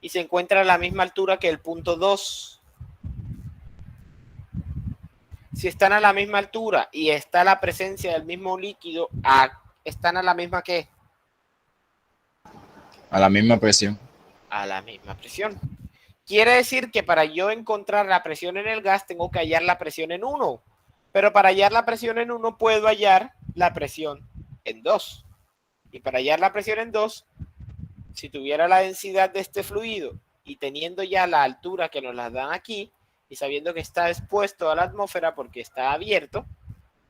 y se encuentra a la misma altura que el punto 2. Si están a la misma altura y está la presencia del mismo líquido, ¿están a la misma qué? A la misma presión. A la misma presión. Quiere decir que para yo encontrar la presión en el gas tengo que hallar la presión en 1. Pero para hallar la presión en 1 puedo hallar la presión en 2. Y para hallar la presión en 2, si tuviera la densidad de este fluido y teniendo ya la altura que nos la dan aquí y sabiendo que está expuesto a la atmósfera porque está abierto,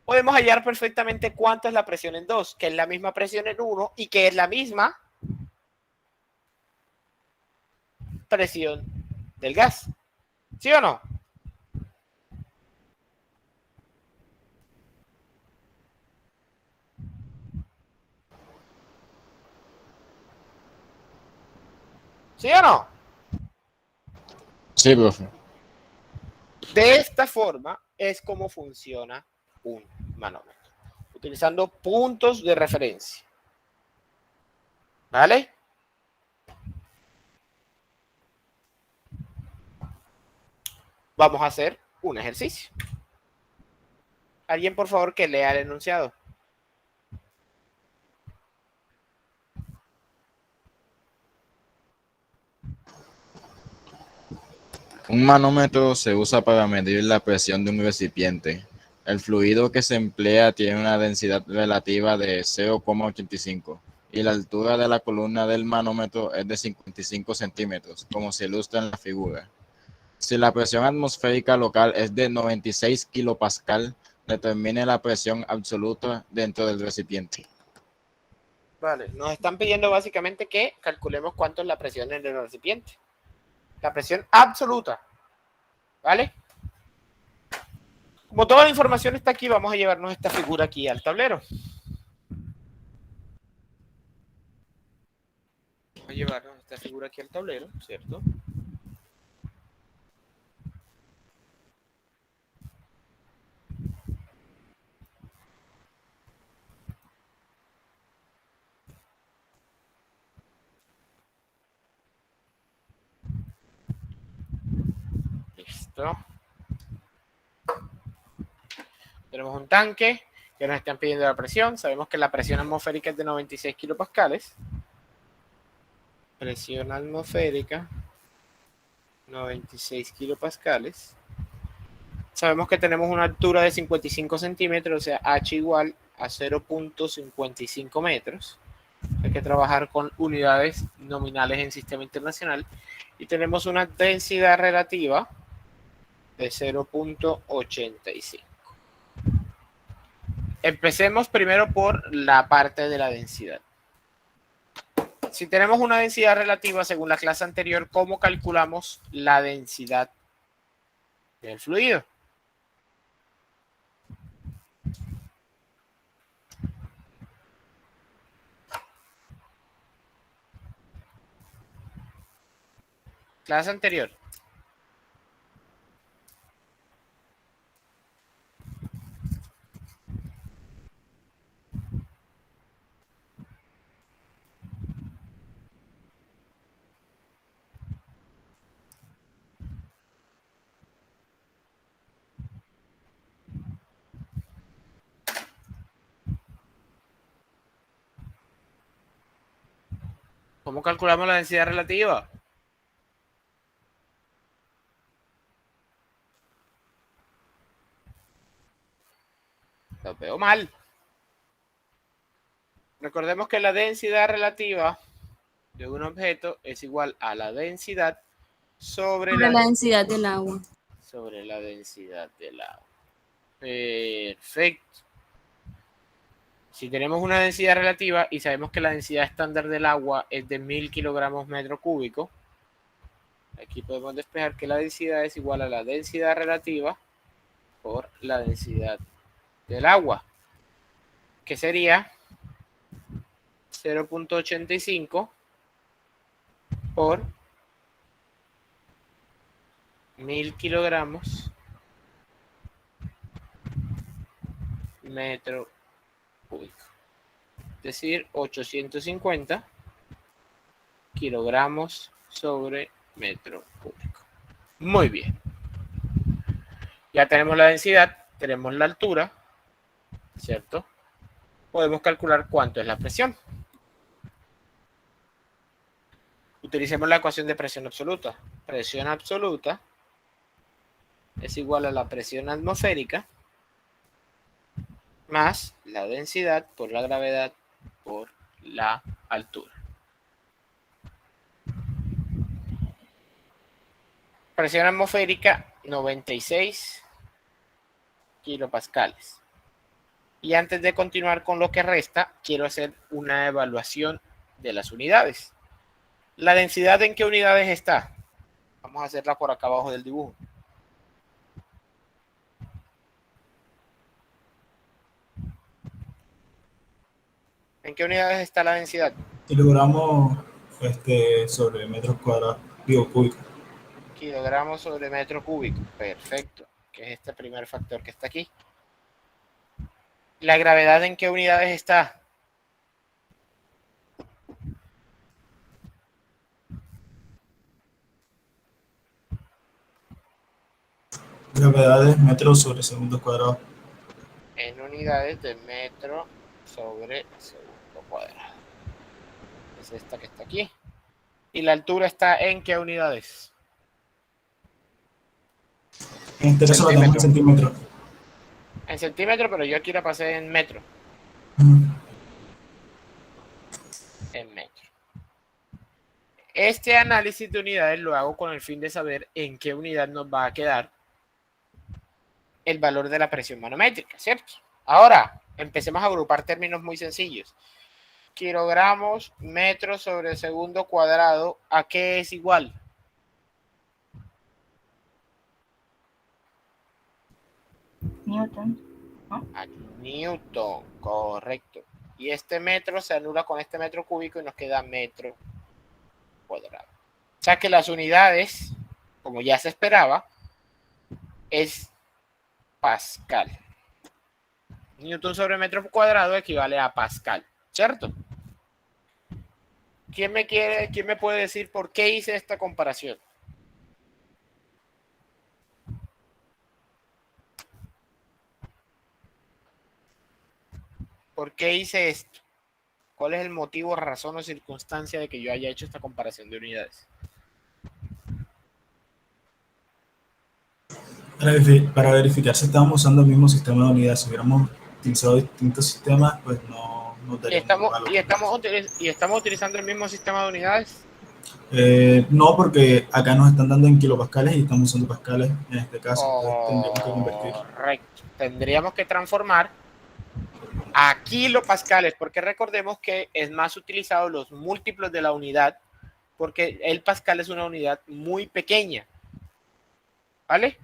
podemos hallar perfectamente cuánto es la presión en 2, que es la misma presión en 1 y que es la misma presión del gas. ¿Sí o no? ¿Sí o no? Sí, profe. De esta forma es como funciona un manómetro, utilizando puntos de referencia. ¿Vale? Vamos a hacer un ejercicio. ¿Alguien, por favor, que lea el enunciado? Un manómetro se usa para medir la presión de un recipiente. El fluido que se emplea tiene una densidad relativa de 0,85 y la altura de la columna del manómetro es de 55 centímetros, como se ilustra en la figura. Si la presión atmosférica local es de 96 kilopascal, determine la presión absoluta dentro del recipiente. Vale, nos están pidiendo básicamente que calculemos cuánto es la presión en el recipiente. La presión absoluta. ¿Vale? Como toda la información está aquí, vamos a llevarnos esta figura aquí al tablero. Vamos a llevarnos esta figura aquí al tablero, ¿cierto? Listo. Tenemos un tanque que nos están pidiendo la presión. Sabemos que la presión atmosférica es de 96 kilopascales. Presión atmosférica, 96 kilopascales. Sabemos que tenemos una altura de 55 centímetros, o sea, H igual a 0.55 metros. Hay que trabajar con unidades nominales en sistema internacional y tenemos una densidad relativa de 0.85. Empecemos primero por la parte de la densidad. Si tenemos una densidad relativa según la clase anterior, ¿cómo calculamos la densidad del fluido? Clase anterior. ¿Cómo calculamos la densidad relativa? Lo veo mal. Recordemos que la densidad relativa de un objeto es igual a la densidad sobre la densidad del agua. Sobre la densidad del agua. Perfecto. Si tenemos una densidad relativa y sabemos que la densidad estándar del agua es de 1000 kilogramos metro cúbico, aquí podemos despejar que la densidad es igual a la densidad relativa por la densidad del agua, que sería 0.85 por 1000 kilogramos metro cúbico, es decir, 850 kilogramos sobre metro cúbico. Muy bien. Ya tenemos la densidad, tenemos la altura, ¿cierto? Podemos calcular cuánto es la presión. Utilicemos la ecuación de presión absoluta. Presión absoluta es igual a la presión atmosférica más la densidad por la gravedad por la altura. Presión atmosférica 96 kilopascales. Y antes de continuar con lo que resta, quiero hacer una evaluación de las unidades. ¿La densidad en qué unidades está? Vamos a hacerla por acá abajo del dibujo. ¿En qué unidades está la densidad? Kilogramos sobre metros cuadrados, digo cúbicos. Kilogramos sobre metro cúbico. Perfecto. Que es este primer factor que está aquí. ¿La gravedad en qué unidades está? Gravedad es metros sobre segundos cuadrados. En unidades de metro sobre segundo cuadrado. Es esta que está aquí. ¿Y la altura está en qué unidades? En este caso la tenemos en centímetros. En centímetros, pero yo aquí la pasé en metro. En metro. Este análisis de unidades lo hago con el fin de saber en qué unidad nos va a quedar el valor de la presión manométrica, ¿cierto? Ahora, empecemos a agrupar términos muy sencillos. Kilogramos, metros sobre segundo cuadrado, ¿a qué es igual? Newton. A Newton, correcto. Y este metro se anula con este metro cúbico y nos queda metro cuadrado. O sea que las unidades, como ya se esperaba, es Pascal. Newton sobre metro cuadrado equivale a Pascal, ¿cierto? ¿Quién me puede decir por qué hice esta comparación? ¿Por qué hice esto? ¿Cuál es el motivo, razón o circunstancia de que yo haya hecho esta comparación de unidades? Para verificar si estábamos usando el mismo sistema de unidades. Si hubiéramos utilizado distintos sistemas, pues no nos ¿Y daría estamos, un y estamos utilizando el mismo sistema de unidades? No, porque acá nos están dando en kilopascales y estamos usando pascales en este caso, entonces tendríamos que convertir. Correcto. Tendríamos que transformar a kilopascales, porque recordemos que es más utilizado los múltiplos de la unidad, porque el pascal es una unidad muy pequeña, ¿vale?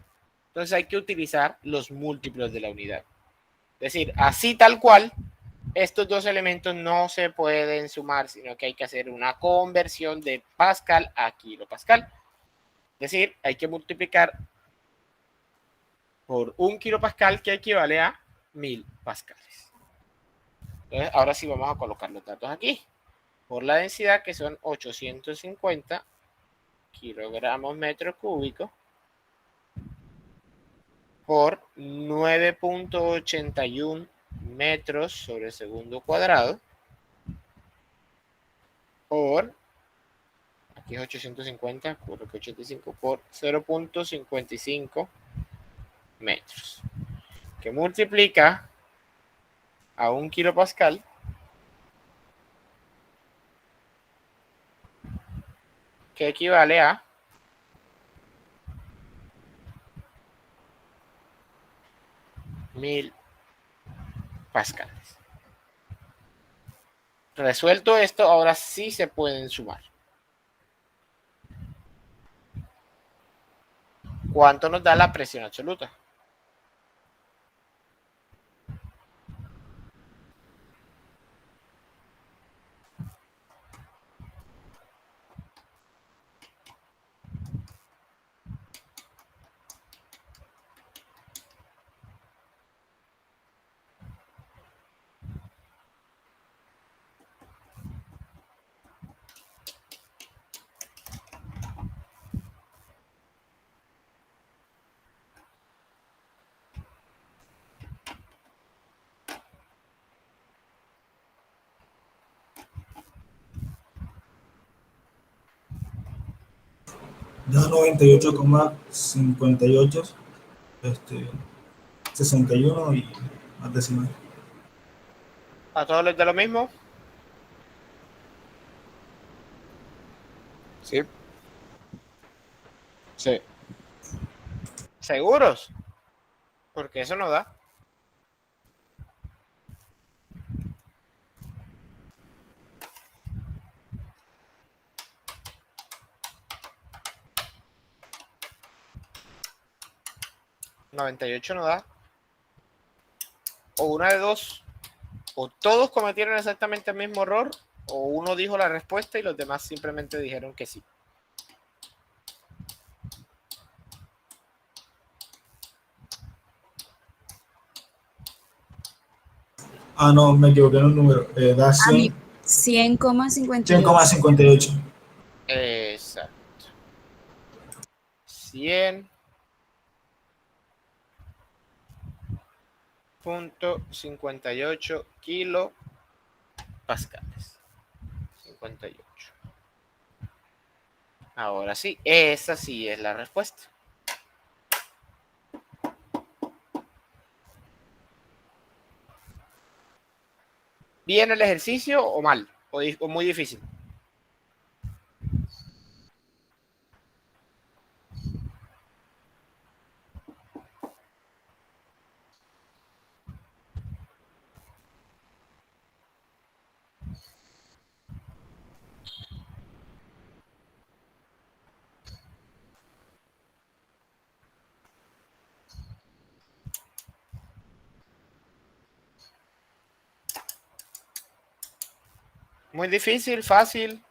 Entonces hay que utilizar los múltiplos de la unidad. Es decir, así tal cual, estos dos elementos no se pueden sumar, sino que hay que hacer una conversión de pascal a kilopascal. Es decir, hay que multiplicar por 1 kilopascal, que equivale a 1000 pascales. Entonces, ahora sí vamos a colocar los datos aquí. Por la densidad, que son 850 kilogramos metro cúbico, por 9.81 metros sobre segundo cuadrado, por, aquí es 850, por 85, por 0.55 metros, que multiplica a 1 kilopascal que equivale a 1000 pascales. Resuelto esto, ahora sí se pueden sumar. ¿Cuánto nos da la presión absoluta? Da 98,58, 61 y más decimal. ¿A todos les da lo mismo? Sí. Sí. ¿Seguros? Porque eso no da. ¿98 no da? O una de dos. O todos cometieron exactamente el mismo error, o uno dijo la respuesta y los demás simplemente dijeron que sí. Ah, no, me equivoqué en un número. Da A mí, 100, 100,58. 100,58. Exacto. 100.58 kilopascales. 58. Ahora sí, esa sí es la respuesta. ¿Bien el ejercicio o mal? ¿O muy difícil? Muy difícil, fácil.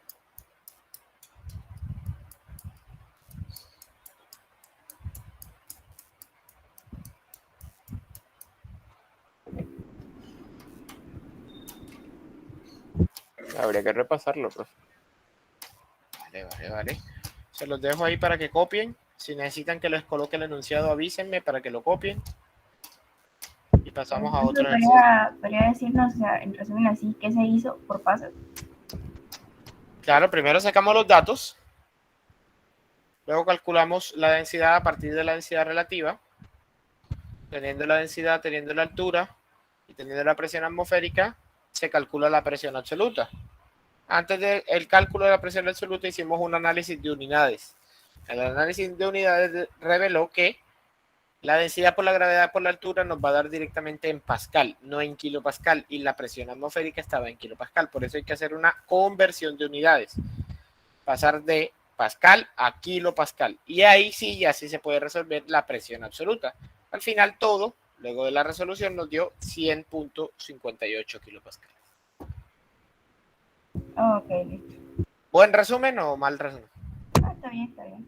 Habría que repasarlo, profe. Vale. Se los dejo ahí para que copien. Si necesitan que les coloque el enunciado, avísenme para que lo copien. Y pasamos a otro ejercicio. ¿Podría decirnos, o sea, en resumen así, qué se hizo por pasos? Claro, primero sacamos los datos. Luego calculamos la densidad a partir de la densidad relativa. Teniendo la densidad, teniendo la altura y teniendo la presión atmosférica, se calcula la presión absoluta. Antes del cálculo de la presión absoluta hicimos un análisis de unidades. El análisis de unidades reveló que la densidad por la gravedad por la altura nos va a dar directamente en pascal, no en kilopascal, y la presión atmosférica estaba en kilopascal. Por eso hay que hacer una conversión de unidades, pasar de pascal a kilopascal, y ahí sí ya sí se puede resolver la presión absoluta. Al final todo, luego de la resolución, nos dio 100.58 kilopascal. Ok, listo. ¿Buen resumen o mal resumen? Ah, está bien, está bien.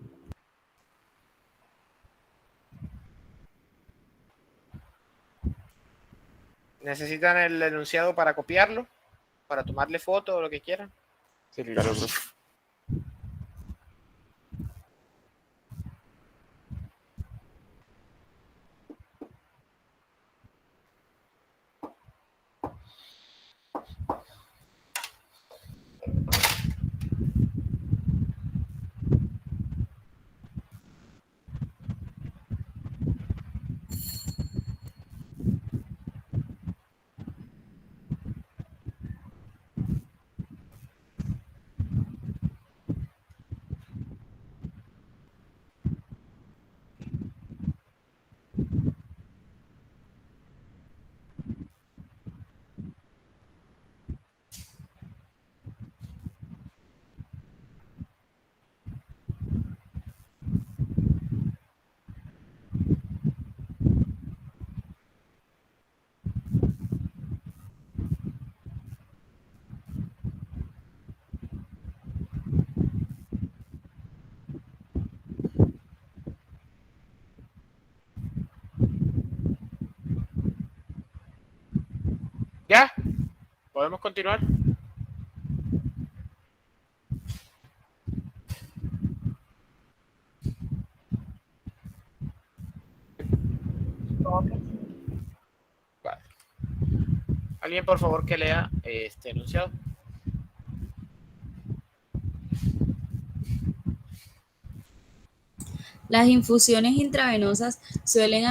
¿Necesitan el enunciado para copiarlo? ¿Para tomarle foto o lo que quieran? Sí, claro, profe. ¿Ya? ¿Podemos continuar? Supongo que sí. Vale. ¿Alguien, por favor, que lea este enunciado? Las infusiones intravenosas se suelen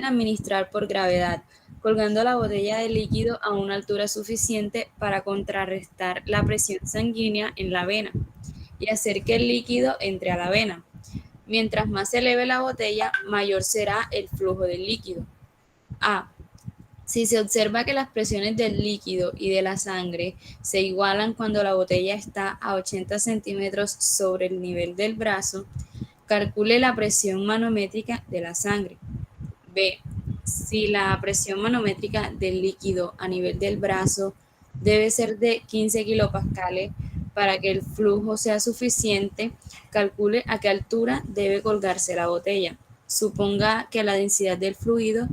administrar por gravedad, colgando la botella de líquido a una altura suficiente para contrarrestar la presión sanguínea en la vena y hacer que el líquido entre a la vena. Mientras más se eleve la botella, mayor será el flujo del líquido. A. Si se observa que las presiones del líquido y de la sangre se igualan cuando la botella está a 80 centímetros sobre el nivel del brazo, calcule la presión manométrica de la sangre. B. Si la presión manométrica del líquido a nivel del brazo debe ser de 15 kilopascales para que el flujo sea suficiente, calcule a qué altura debe colgarse la botella. Suponga que la densidad del fluido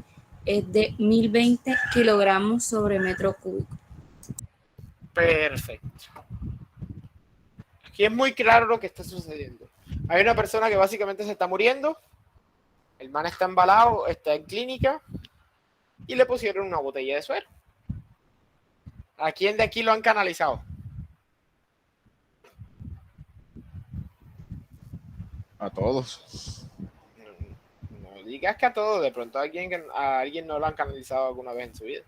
es de 1020 kilogramos sobre metro cúbico. Perfecto. Aquí es muy claro lo que está sucediendo. Hay una persona que básicamente se está muriendo. El man está embalado, está en clínica y le pusieron una botella de suero. ¿A quién de aquí lo han canalizado? A todos. No digas que a todos, de pronto a alguien no lo han canalizado alguna vez en su vida.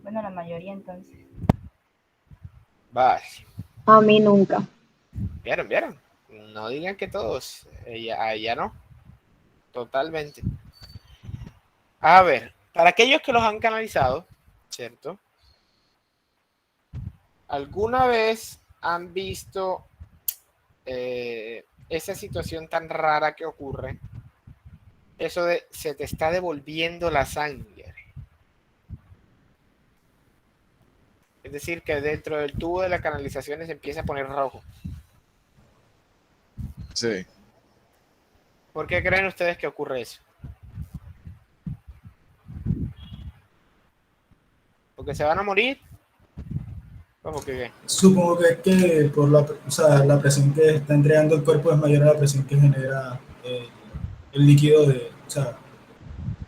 Bueno, la mayoría entonces. Vale. A mí nunca. ¿Vieron? No digan que todos. Ya no. Totalmente. A ver, para aquellos que los han canalizado, ¿cierto? ¿Alguna vez han visto esa situación tan rara que ocurre? Eso de se te está devolviendo la sangre. Es decir, que dentro del tubo de la canalización se empieza a poner rojo. Sí. ¿Por qué creen ustedes que ocurre eso? ¿Porque se van a morir? ¿Cómo que qué? Supongo que es que por la presión que está entregando el cuerpo es mayor a la presión que genera el líquido de,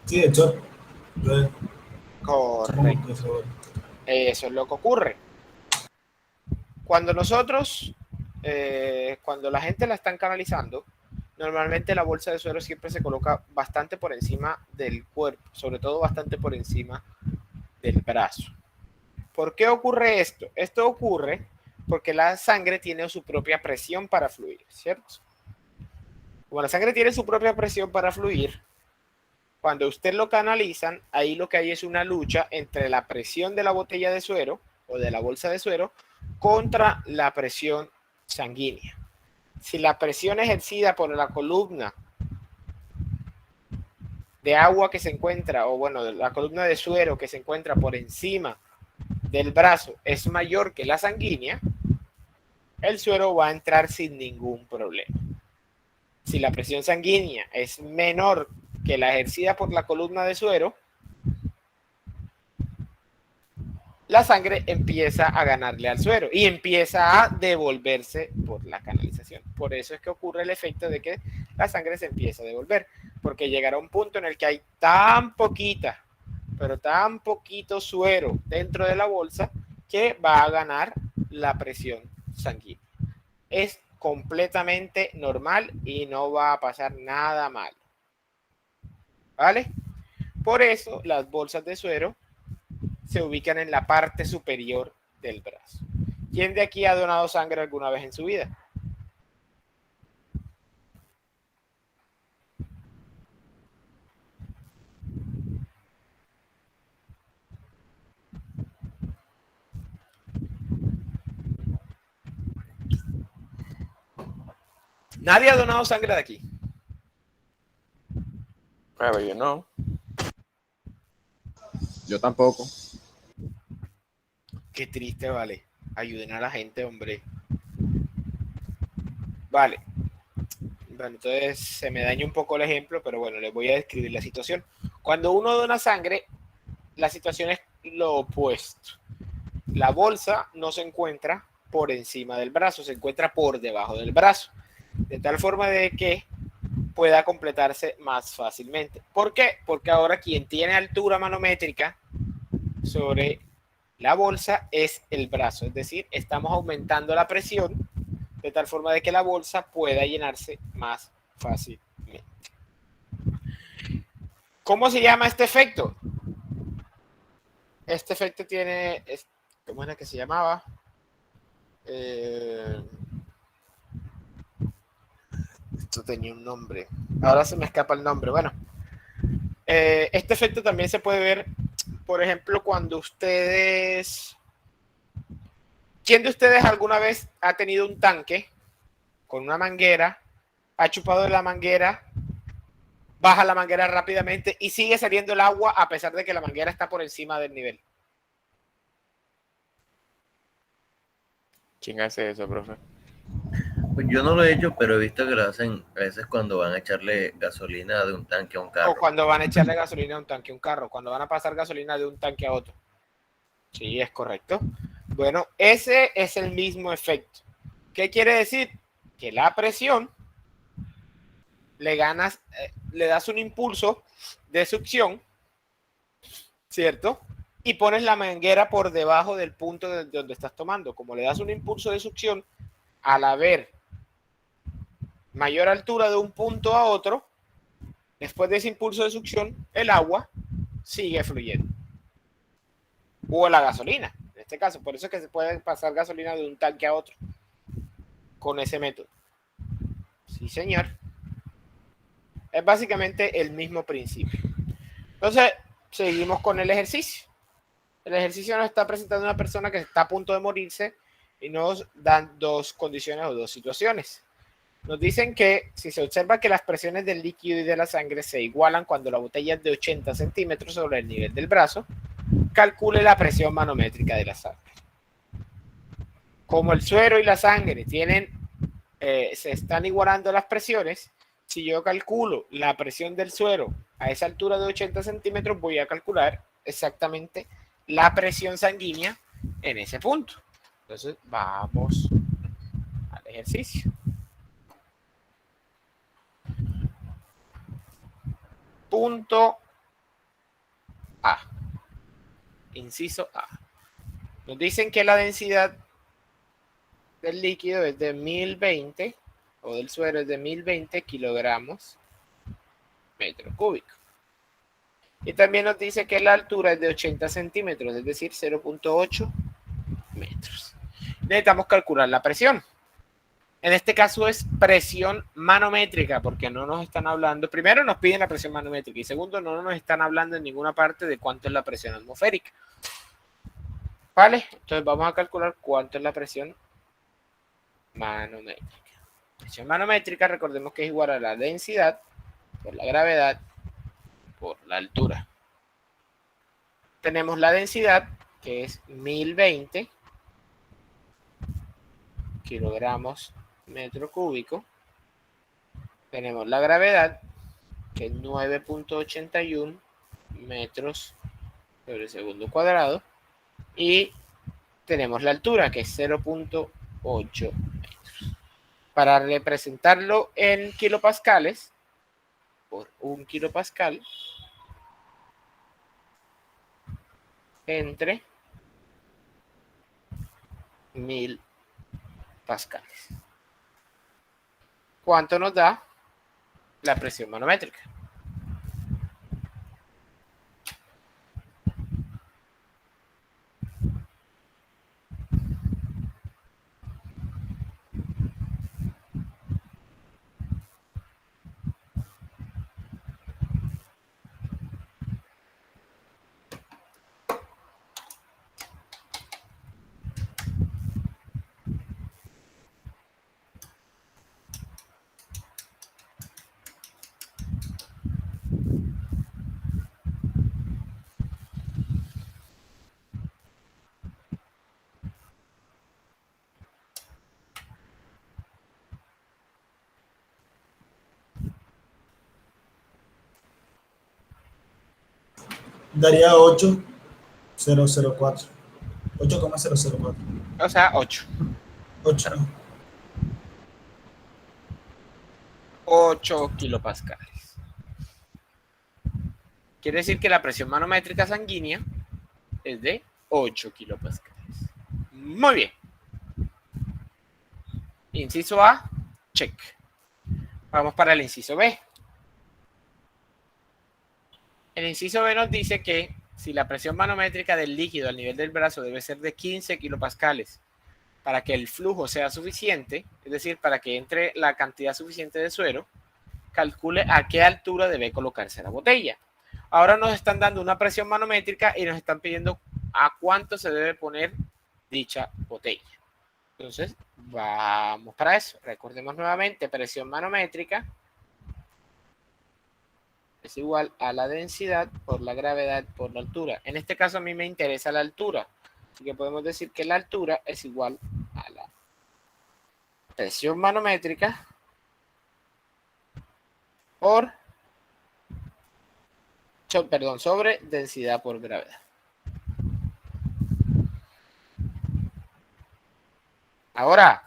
sí, de shock. Entonces, Correcto. Eso es lo que ocurre. Cuando nosotros, cuando la gente la están canalizando, normalmente la bolsa de suero siempre se coloca bastante por encima del cuerpo, sobre todo bastante por encima del brazo. ¿Por qué ocurre esto? Esto ocurre porque la sangre tiene su propia presión para fluir, ¿cierto? Como la sangre tiene su propia presión para fluir, cuando usted lo canalizan, ahí lo que hay es una lucha entre la presión de la botella de suero o de la bolsa de suero contra la presión sanguínea. Si la presión ejercida por la columna de agua que se encuentra, o bueno, la columna de suero que se encuentra por encima del brazo es mayor que la sanguínea, el suero va a entrar sin ningún problema. Si la presión sanguínea es menor que la ejercida por la columna de suero, la sangre empieza a ganarle al suero y empieza a devolverse por la canalización. Por eso es que ocurre el efecto de que la sangre se empieza a devolver, porque llegará un punto en el que hay tan poquita, pero tan poquito suero dentro de la bolsa que va a ganar la presión sanguínea. Es completamente normal y no va a pasar nada malo. ¿Vale? Por eso las bolsas de suero se ubican en la parte superior del brazo. ¿Quién de aquí ha donado sangre alguna vez en su vida? Nadie ha donado sangre de aquí. Claro, yo no. Yo tampoco. Qué triste, vale. Ayuden a la gente, hombre. Vale. Bueno, entonces se me daña un poco el ejemplo, pero bueno, les voy a describir la situación. Cuando uno dona sangre, la situación es lo opuesto. La bolsa no se encuentra por encima del brazo, se encuentra por debajo del brazo, de tal forma de que pueda completarse más fácilmente. ¿Por qué? Porque ahora quien tiene altura manométrica sobre la bolsa es el brazo, es decir, estamos aumentando la presión de tal forma de que la bolsa pueda llenarse más fácilmente. ¿Cómo se llama este efecto? Este efecto tiene, ¿cómo era que se llamaba? Esto tenía un nombre. Ahora se me escapa el nombre. Bueno, este efecto también se puede ver, por ejemplo, cuando ustedes... ¿Quién de ustedes alguna vez ha tenido un tanque con una manguera, ha chupado de la manguera, baja la manguera rápidamente y sigue saliendo el agua a pesar de que la manguera está por encima del nivel? ¿Quién hace eso, profe? Pues yo no lo he hecho, pero he visto que lo hacen a veces cuando van a echarle gasolina de un tanque a un carro. O cuando van a echarle gasolina a un tanque a un carro, cuando van a pasar gasolina de un tanque a otro. Sí, es correcto. Bueno, ese es el mismo efecto. ¿Qué quiere decir? Que la presión le das un impulso de succión, ¿cierto? Y pones la manguera por debajo del punto de donde estás tomando. Como le das un impulso de succión, al haber mayor altura de un punto a otro, después de ese impulso de succión, el agua sigue fluyendo. O la gasolina, en este caso. Por eso es que se puede pasar gasolina de un tanque a otro con ese método. Sí, señor. Es básicamente el mismo principio. Entonces, seguimos con el ejercicio. El ejercicio nos está presentando una persona que está a punto de morirse y nos dan dos condiciones o dos situaciones. Nos dicen que si se observa que las presiones del líquido y de la sangre se igualan cuando la botella es de 80 centímetros sobre el nivel del brazo, calcule la presión manométrica de la sangre. Como el suero y la sangre se están igualando las presiones, si yo calculo la presión del suero a esa altura de 80 centímetros, voy a calcular exactamente la presión sanguínea en ese punto. Entonces, vamos al ejercicio. Punto A. Inciso A. Nos dicen que la densidad del líquido es de 1020 o del suero es de 1020 kilogramos metro cúbico. Y también nos dice que la altura es de 80 centímetros, es decir, 0.8 metros. Necesitamos calcular la presión. En este caso es presión manométrica, porque no nos están hablando, primero nos piden la presión manométrica y segundo no nos están hablando en ninguna parte de cuánto es la presión atmosférica. ¿Vale? Entonces vamos a calcular cuánto es la presión manométrica. Presión manométrica, recordemos que es igual a la densidad por la gravedad por la altura. Tenemos la densidad, que es 1020 kilogramos metro cúbico. Tenemos la gravedad, que es 9.81 metros sobre segundo cuadrado. Y tenemos la altura, que es 0.8 metros. Para representarlo en kilopascales, por 1 kilopascal, entre 1000 pascales. ¿Cuánto nos da la presión manométrica? Daría 8,004. 8,004. O sea, 8. 8. 8 kilopascales. Quiere decir que la presión manométrica sanguínea es de 8 kilopascales. Muy bien. Inciso A, check. Vamos para el inciso B. El inciso B nos dice que si la presión manométrica del líquido al nivel del brazo debe ser de 15 kilopascales para que el flujo sea suficiente, es decir, para que entre la cantidad suficiente de suero, calcule a qué altura debe colocarse la botella. Ahora nos están dando una presión manométrica y nos están pidiendo a cuánto se debe poner dicha botella. Entonces, vamos para eso. Recordemos nuevamente, presión manométrica es igual a la densidad por la gravedad por la altura. En este caso a mí me interesa la altura. Así que podemos decir que la altura es igual a la presión manométrica por, sobre densidad por gravedad. Ahora,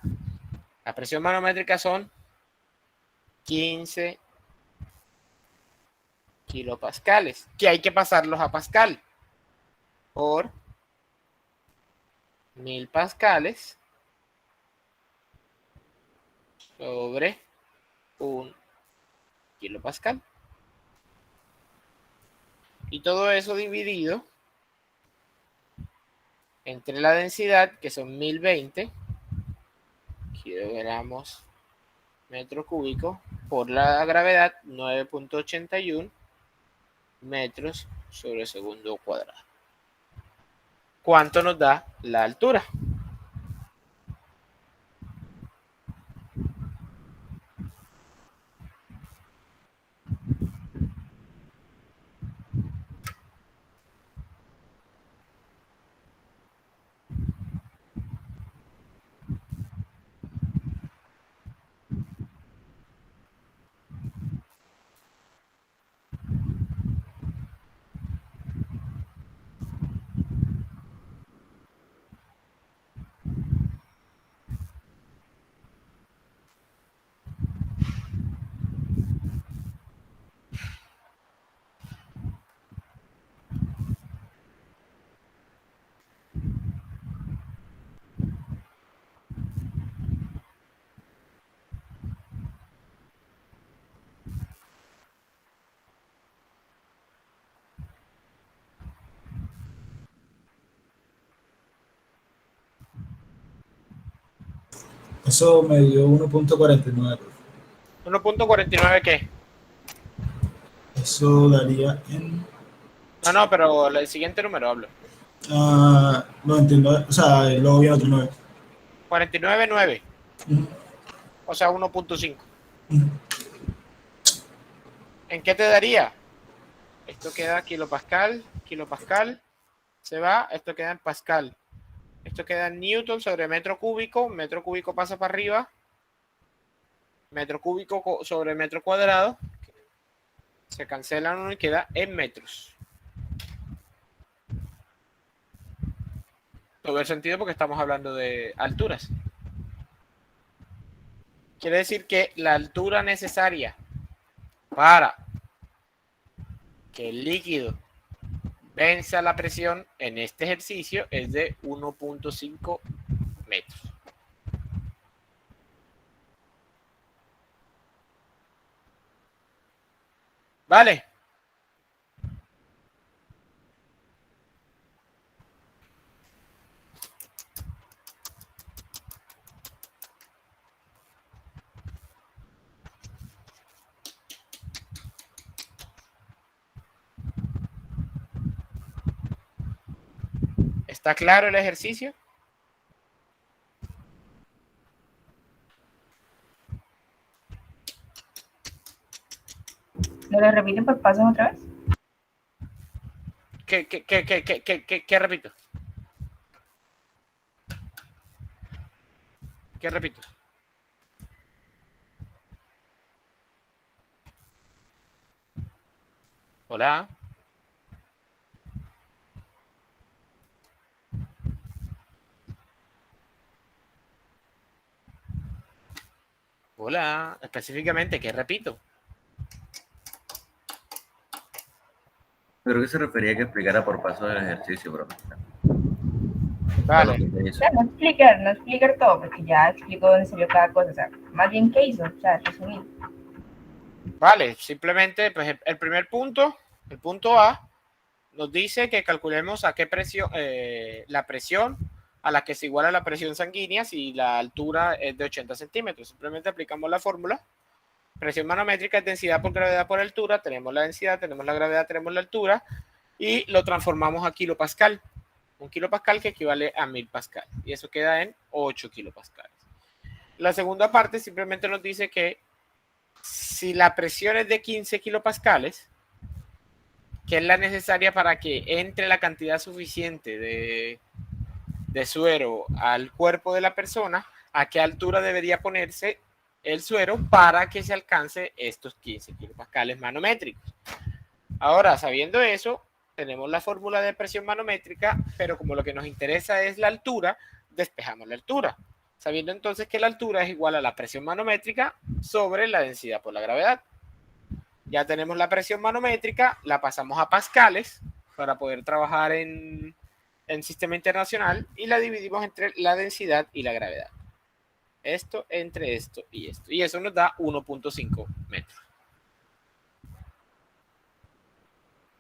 la presión manométrica son 15 kilopascales, que hay que pasarlos a pascal, por 1000 pascales sobre 1 kilopascal. Y todo eso dividido entre la densidad, que son 1020 kilogramos metro cúbico, por la gravedad, 9.81 metros sobre segundo cuadrado. ¿Cuánto nos da la altura? Eso me dio 1.49. 1.49 ¿qué? Eso daría en No, pero el siguiente número hablo. 99, o sea, luego viene otro 9. 49,9. Ujú, O sea, 1.5. ujú. ¿En qué te daría? Esto queda kilopascal, se va, esto queda en pascal. Esto queda en newton sobre metro cúbico pasa para arriba, metro cúbico sobre metro cuadrado, se cancelan uno y queda en metros. Todo el sentido porque estamos hablando de alturas. Quiere decir que la altura necesaria para que el líquido venza la presión en este ejercicio es de 1.5 metros. ¿Vale? ¿Está claro el ejercicio? ¿Me lo repiten por pasos otra vez? ¿Qué repito? ¿Qué repito? Hola. Hola. Específicamente, ¿qué repito? Creo que se refería a que explicara por paso del ejercicio, profe. Vale. O sea, no explicar todo, porque ya explico dónde salió cada cosa. O sea, más bien qué hizo, o sea, resumir. Vale, simplemente, pues el primer punto, el punto A, nos dice que calculemos a qué presión, la presión a la que se iguala la presión sanguínea si la altura es de 80 centímetros. Simplemente aplicamos la fórmula. Presión manométrica es densidad por gravedad por altura. Tenemos la densidad, tenemos la gravedad, tenemos la altura. Y lo transformamos a kilopascal. Un kilopascal que equivale a 1000 pascal. Y eso queda en 8 kilopascales. La segunda parte simplemente nos dice que si la presión es de 15 kilopascales, que es la necesaria para que entre la cantidad suficiente de suero al cuerpo de la persona, a qué altura debería ponerse el suero para que se alcance estos 15 kilopascales manométricos. Ahora, sabiendo eso, tenemos la fórmula de presión manométrica, pero como lo que nos interesa es la altura, despejamos la altura. Sabiendo entonces que la altura es igual a la presión manométrica sobre la densidad por la gravedad. Ya tenemos la presión manométrica, la pasamos a pascales para poder trabajar en sistema internacional y la dividimos entre la densidad y la gravedad. Esto entre esto y esto. Y eso nos da 1.5 metros.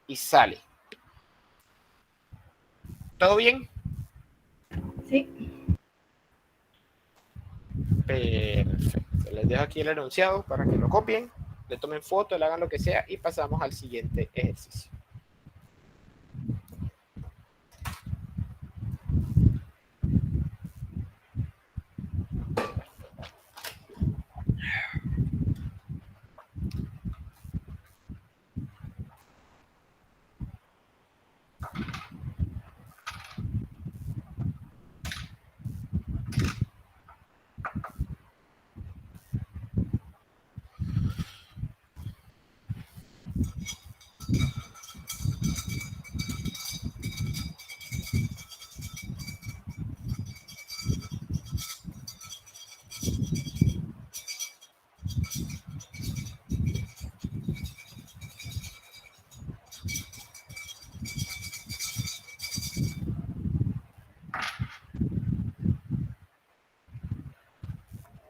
Y sale. ¿Todo bien? Sí. Perfecto. Les dejo aquí el enunciado para que lo copien, le tomen foto, le hagan lo que sea y pasamos al siguiente ejercicio.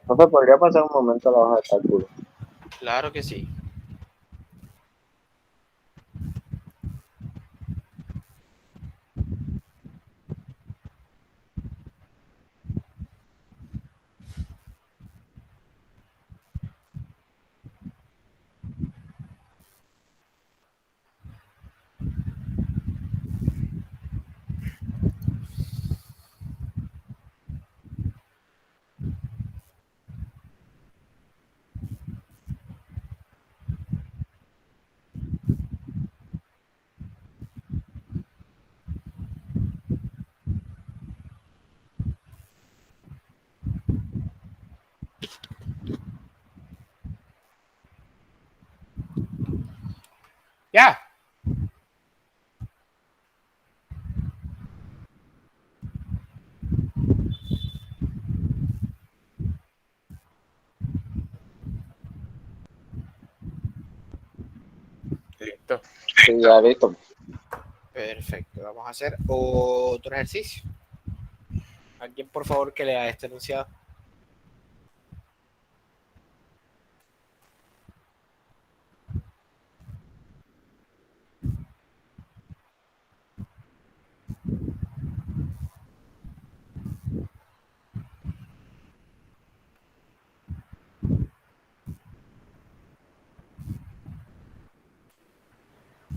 Profe, ¿podría pasar un momento a la hoja de cálculo? Claro que sí. Ya. Listo. Sí, ya listo. Perfecto. Vamos a hacer otro ejercicio. Alguien, por favor, que lea este enunciado.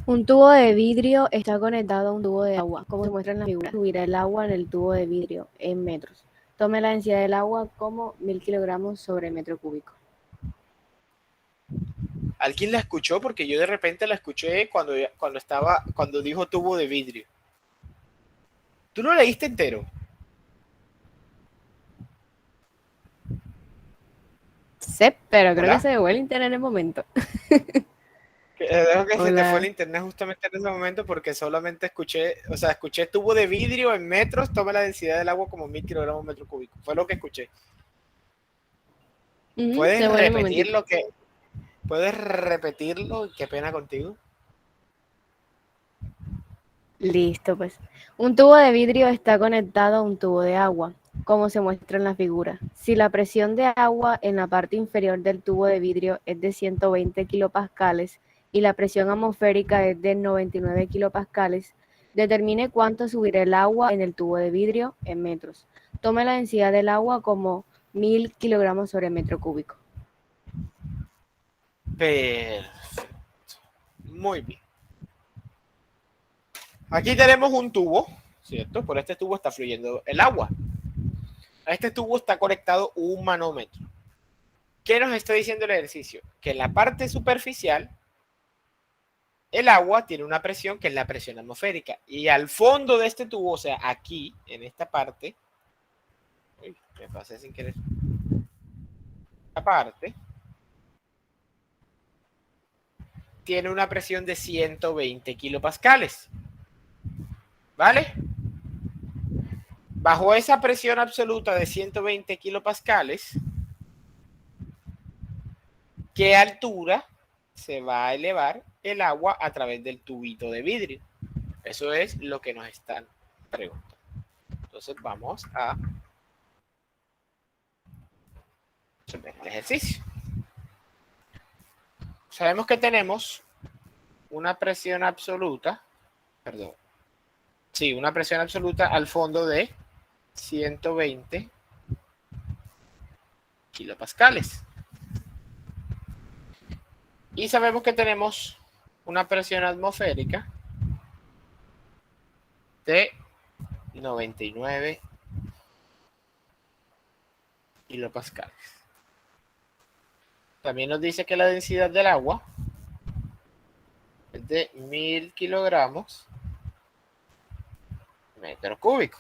Un tubo de vidrio está conectado a un tubo de agua. Como se muestra en la figura, subirá el agua en el tubo de vidrio en metros. Tome la densidad del agua como 1000 kilogramos sobre metro cúbico. ¿Alguien la escuchó? Porque yo de repente la escuché cuando dijo tubo de vidrio. ¿Tú lo leíste entero? Sí, pero creo ¿Hola? que se me fue el internet en el momento. Dejo que se te fue el Hola. internet justamente en ese momento porque solamente escuché tubo de vidrio en metros, toma la densidad del agua como 1000 kilogramos metro cúbico. Fue lo que escuché. ¿Puedes Se fue en un repetir momentito. ¿Puedes repetirlo? Qué pena contigo. Listo, pues. Un tubo de vidrio está conectado a un tubo de agua, como se muestra en la figura. Si la presión de agua en la parte inferior del tubo de vidrio es de 120 kilopascales y la presión atmosférica es de 99 kilopascales, determine cuánto subirá el agua en el tubo de vidrio en metros. Tome la densidad del agua como 1000 kilogramos sobre metro cúbico. Perfecto. Muy bien. Aquí tenemos un tubo, ¿cierto? Por este tubo está fluyendo el agua. A este tubo está conectado un manómetro. ¿Qué nos está diciendo el ejercicio? Que en la parte superficial el agua tiene una presión que es la presión atmosférica. Y al fondo de este tubo, o sea, aquí, en esta parte, uy, me pasé sin querer. Esta parte tiene una presión de 120 kilopascales. ¿Vale? Bajo esa presión absoluta de 120 kilopascales, ¿qué altura se va a elevar el agua a través del tubito de vidrio? Eso es lo que nos están preguntando. Entonces vamos a resolver el ejercicio. Sabemos que tenemos una presión absoluta, una presión absoluta al fondo de 120 kilopascales. Y sabemos que tenemos una presión atmosférica de 99 kilopascales. También nos dice que la densidad del agua es de 1000 kilogramos metro cúbico.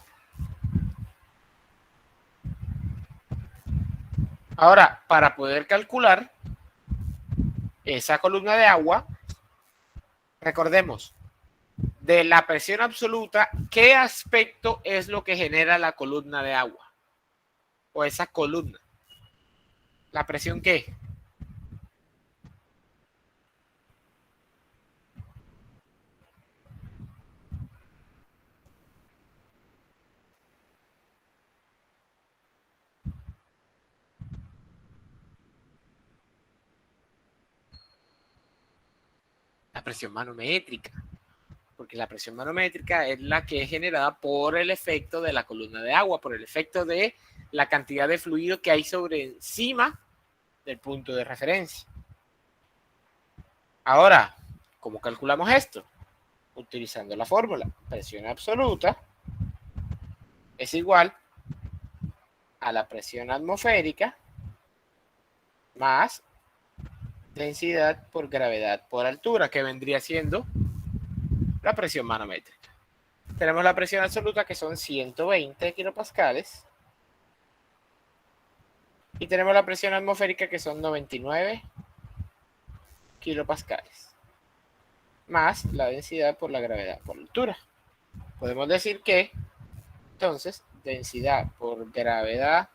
Ahora, para poder calcular esa columna de agua, recordemos, de la presión absoluta, ¿qué aspecto es lo que genera la columna de agua? O esa columna. ¿La presión qué? La presión manométrica. Porque la presión manométrica es la que es generada por el efecto de la columna de agua, por el efecto de la cantidad de fluido que hay sobre encima del punto de referencia. Ahora, ¿cómo calculamos esto? Utilizando la fórmula. Presión absoluta es igual a la presión atmosférica más densidad por gravedad por altura, que vendría siendo la presión manométrica. Tenemos la presión absoluta, que son 120 kilopascales, y tenemos la presión atmosférica, que son 99 kilopascales. más la densidad por la gravedad por la altura. Podemos decir que, entonces, densidad por gravedad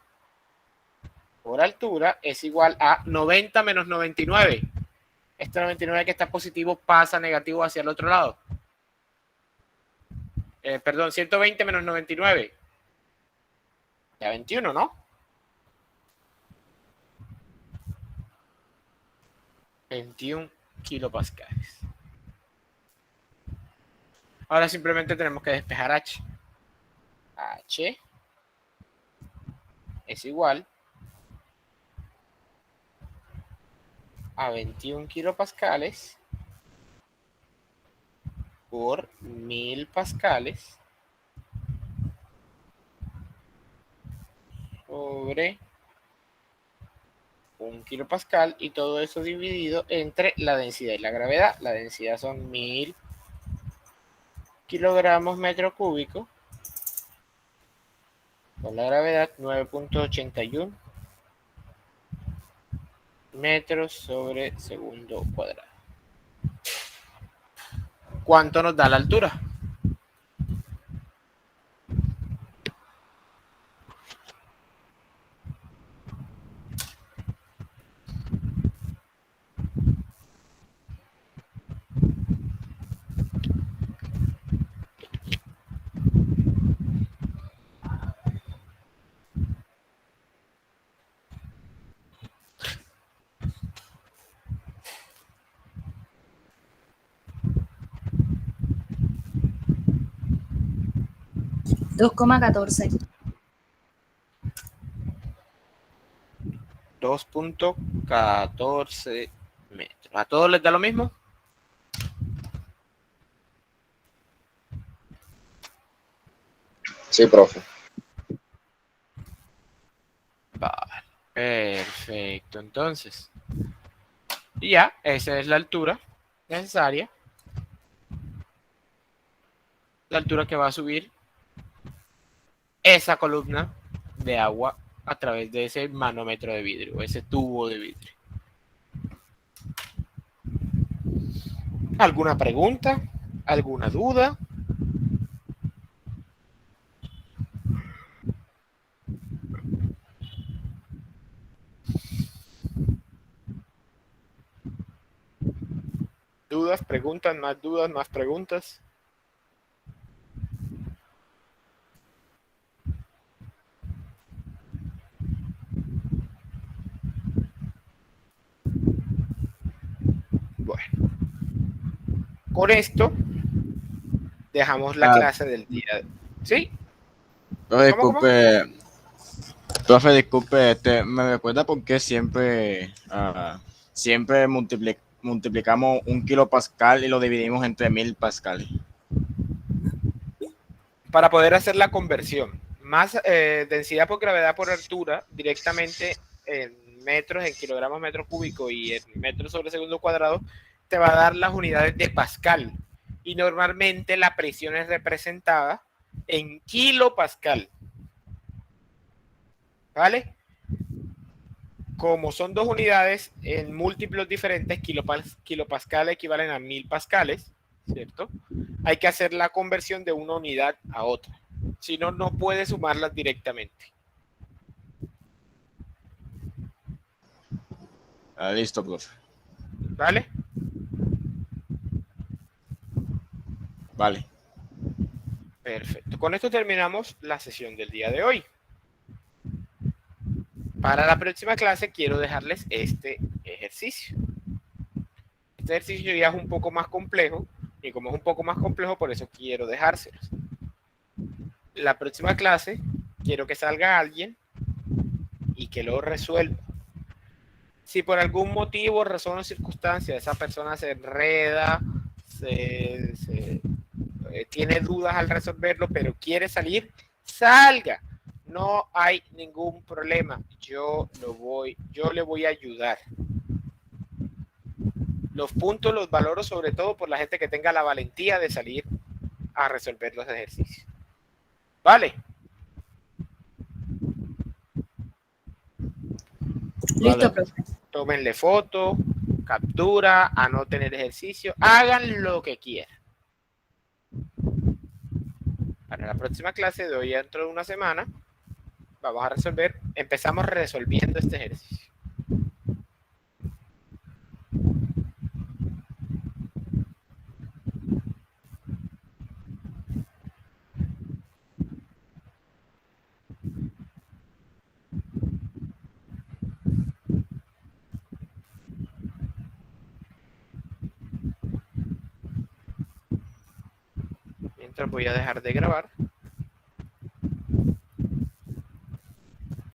por altura es igual a 90 menos 99. Este 99 que está positivo pasa negativo hacia el otro lado. Perdón, 120 menos 99. Ya 21, ¿no? 21 kilopascales. Ahora simplemente tenemos que despejar H. H es igual a 21 kilopascales por 1000 pascales sobre 1 kilopascal, y todo eso dividido entre la densidad y la gravedad. La densidad son 1000 kilogramos metro cúbico, con la gravedad 9.81 metros sobre segundo cuadrado. ¿Cuánto nos da la altura? $2,14. 2.14 metros. ¿A todos les da lo mismo? Sí, profe. Vale, perfecto. Entonces, y ya, esa es la altura necesaria. La altura que va a subir esa columna de agua a través de ese manómetro de vidrio, ese tubo de vidrio. ¿Alguna pregunta? ¿Alguna duda? ¿Dudas, preguntas, más preguntas? Bueno, con esto dejamos la clase del día. ¿Sí? Profe, ¿Cómo? disculpe, ¿me recuerda por qué siempre multiplicamos 1 kilopascal y lo dividimos entre 1000 pascales? Para poder hacer la conversión. Más densidad por gravedad por altura directamente en metros, en kilogramos metro cúbico y en metros sobre segundo cuadrado, te va a dar las unidades de Pascal. Y normalmente la presión es representada en kilopascal. ¿Vale? Como son dos unidades en múltiplos diferentes, kilopascal equivalen a 1000 pascales, ¿cierto? Hay que hacer la conversión de una unidad a otra. Si no, no puede sumarlas directamente. Listo, profe. ¿Vale? Vale. Perfecto. Con esto terminamos la sesión del día de hoy. Para la próxima clase quiero dejarles este ejercicio. Este ejercicio ya es un poco más complejo, y como es un poco más complejo, por eso quiero dejárselos. La próxima clase quiero que salga alguien y que lo resuelva. Si por algún motivo, razón o circunstancia esa persona se enreda, tiene dudas al resolverlo, pero quiere salir, salga. No hay ningún problema. Yo le voy a ayudar. Los puntos los valoro sobre todo por la gente que tenga la valentía de salir a resolver los ejercicios. ¿Vale? Listo, profe. Tómenle foto, captura, anoten el ejercicio, hagan lo que quieran. Para la próxima clase de hoy, dentro de una semana, vamos a resolver, empezamos resolviendo este ejercicio. Mientras voy a dejar de grabar.